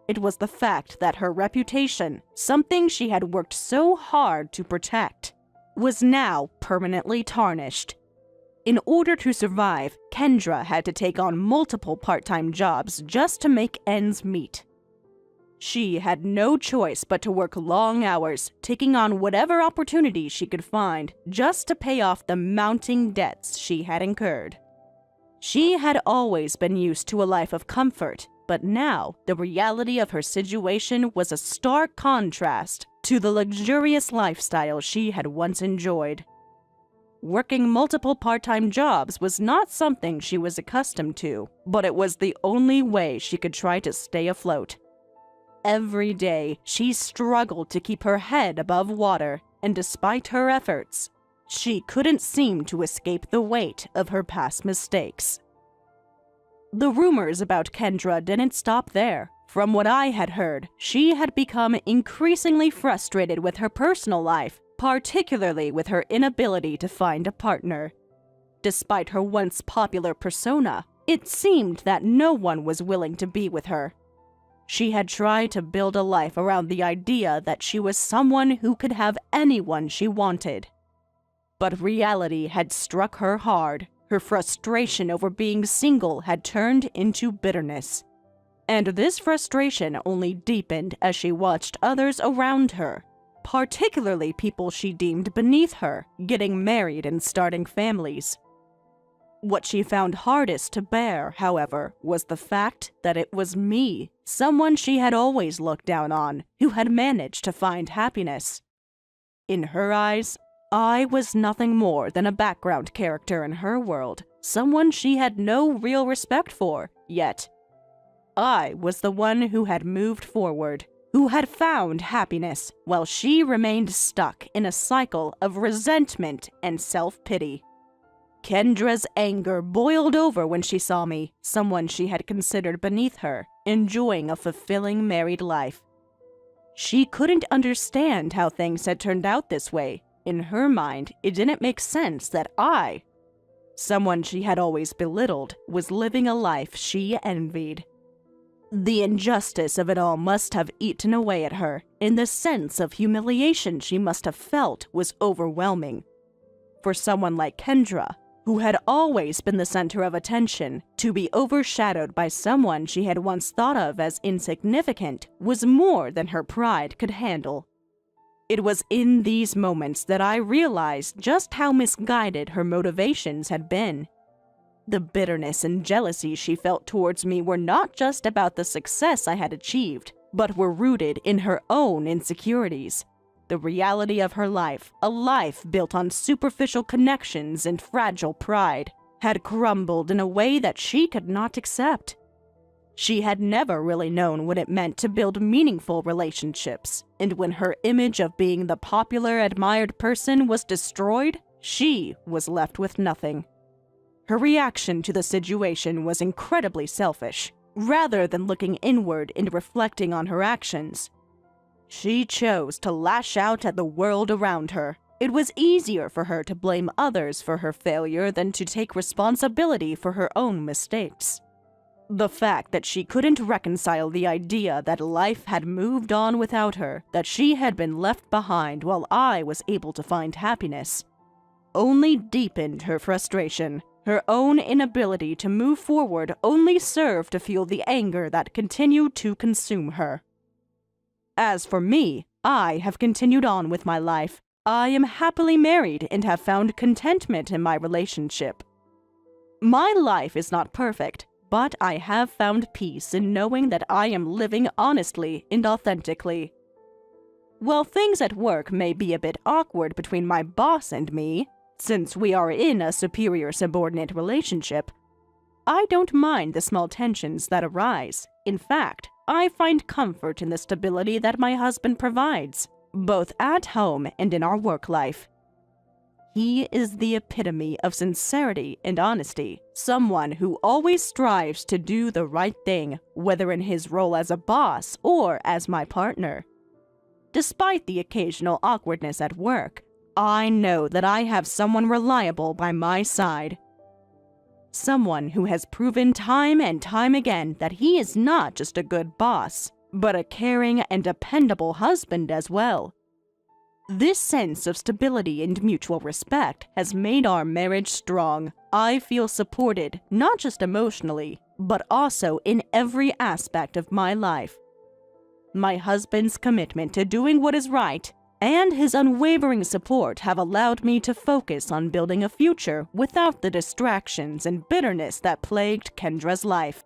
S1: It was the fact that her reputation, something she had worked so hard to protect, was now permanently tarnished. In order to survive, Kendra had to take on multiple part-time jobs just to make ends meet. She had no choice but to work long hours, taking on whatever opportunity she could find, just to pay off the mounting debts she had incurred. She had always been used to a life of comfort, but now the reality of her situation was a stark contrast to the luxurious lifestyle she had once enjoyed. Working multiple part-time jobs was not something she was accustomed to, but it was the only way she could try to stay afloat. Every day, she struggled to keep her head above water, and despite her efforts, she couldn't seem to escape the weight of her past mistakes. The rumors about Kendra didn't stop there. From what I had heard, she had become increasingly frustrated with her personal life, particularly with her inability to find a partner. Despite her once popular persona, it seemed that no one was willing to be with her. She had tried to build a life around the idea that she was someone who could have anyone she wanted. But reality had struck her hard. Her frustration over being single had turned into bitterness. And this frustration only deepened as she watched others around her, particularly people she deemed beneath her, getting married and starting families. What she found hardest to bear, however, was the fact that it was me, someone she had always looked down on, who had managed to find happiness. In her eyes, I was nothing more than a background character in her world, someone she had no real respect for, yet I was the one who had moved forward, who had found happiness, while she remained stuck in a cycle of resentment and self-pity. Kendra's anger boiled over when she saw me, someone she had considered beneath her, enjoying a fulfilling married life. She couldn't understand how things had turned out this way. In her mind, it didn't make sense that I, someone she had always belittled, was living a life she envied. The injustice of it all must have eaten away at her, and the sense of humiliation she must have felt was overwhelming. For someone like Kendra, who had always been the center of attention, to be overshadowed by someone she had once thought of as insignificant was more than her pride could handle. It was in these moments that I realized just how misguided her motivations had been. The bitterness and jealousy she felt towards me were not just about the success I had achieved, but were rooted in her own insecurities. The reality of her life, a life built on superficial connections and fragile pride, had crumbled in a way that she could not accept. She had never really known what it meant to build meaningful relationships, and when her image of being the popular, admired person was destroyed, she was left with nothing. Her reaction to the situation was incredibly selfish. Rather than looking inward and reflecting on her actions, she chose to lash out at the world around her. It was easier for her to blame others for her failure than to take responsibility for her own mistakes. The fact that she couldn't reconcile the idea that life had moved on without her, that she had been left behind while I was able to find happiness, only deepened her frustration. Her own inability to move forward only served to fuel the anger that continued to consume her. As for me, I have continued on with my life. I am happily married and have found contentment in my relationship. My life is not perfect, but I have found peace in knowing that I am living honestly and authentically. While things at work may be a bit awkward between my boss and me, since we are in a superior-subordinate relationship, I don't mind the small tensions that arise. In fact, I find comfort in the stability that my husband provides, both at home and in our work life. He is the epitome of sincerity and honesty, someone who always strives to do the right thing, whether in his role as a boss or as my partner. Despite the occasional awkwardness at work, I know that I have someone reliable by my side. Someone who has proven time and time again that he is not just a good boss, but a caring and dependable husband as well. This sense of stability and mutual respect has made our marriage strong. I feel supported, not just emotionally, but also in every aspect of my life. My husband's commitment to doing what is right and his unwavering support have allowed me to focus on building a future without the distractions and bitterness that plagued Kendra's life.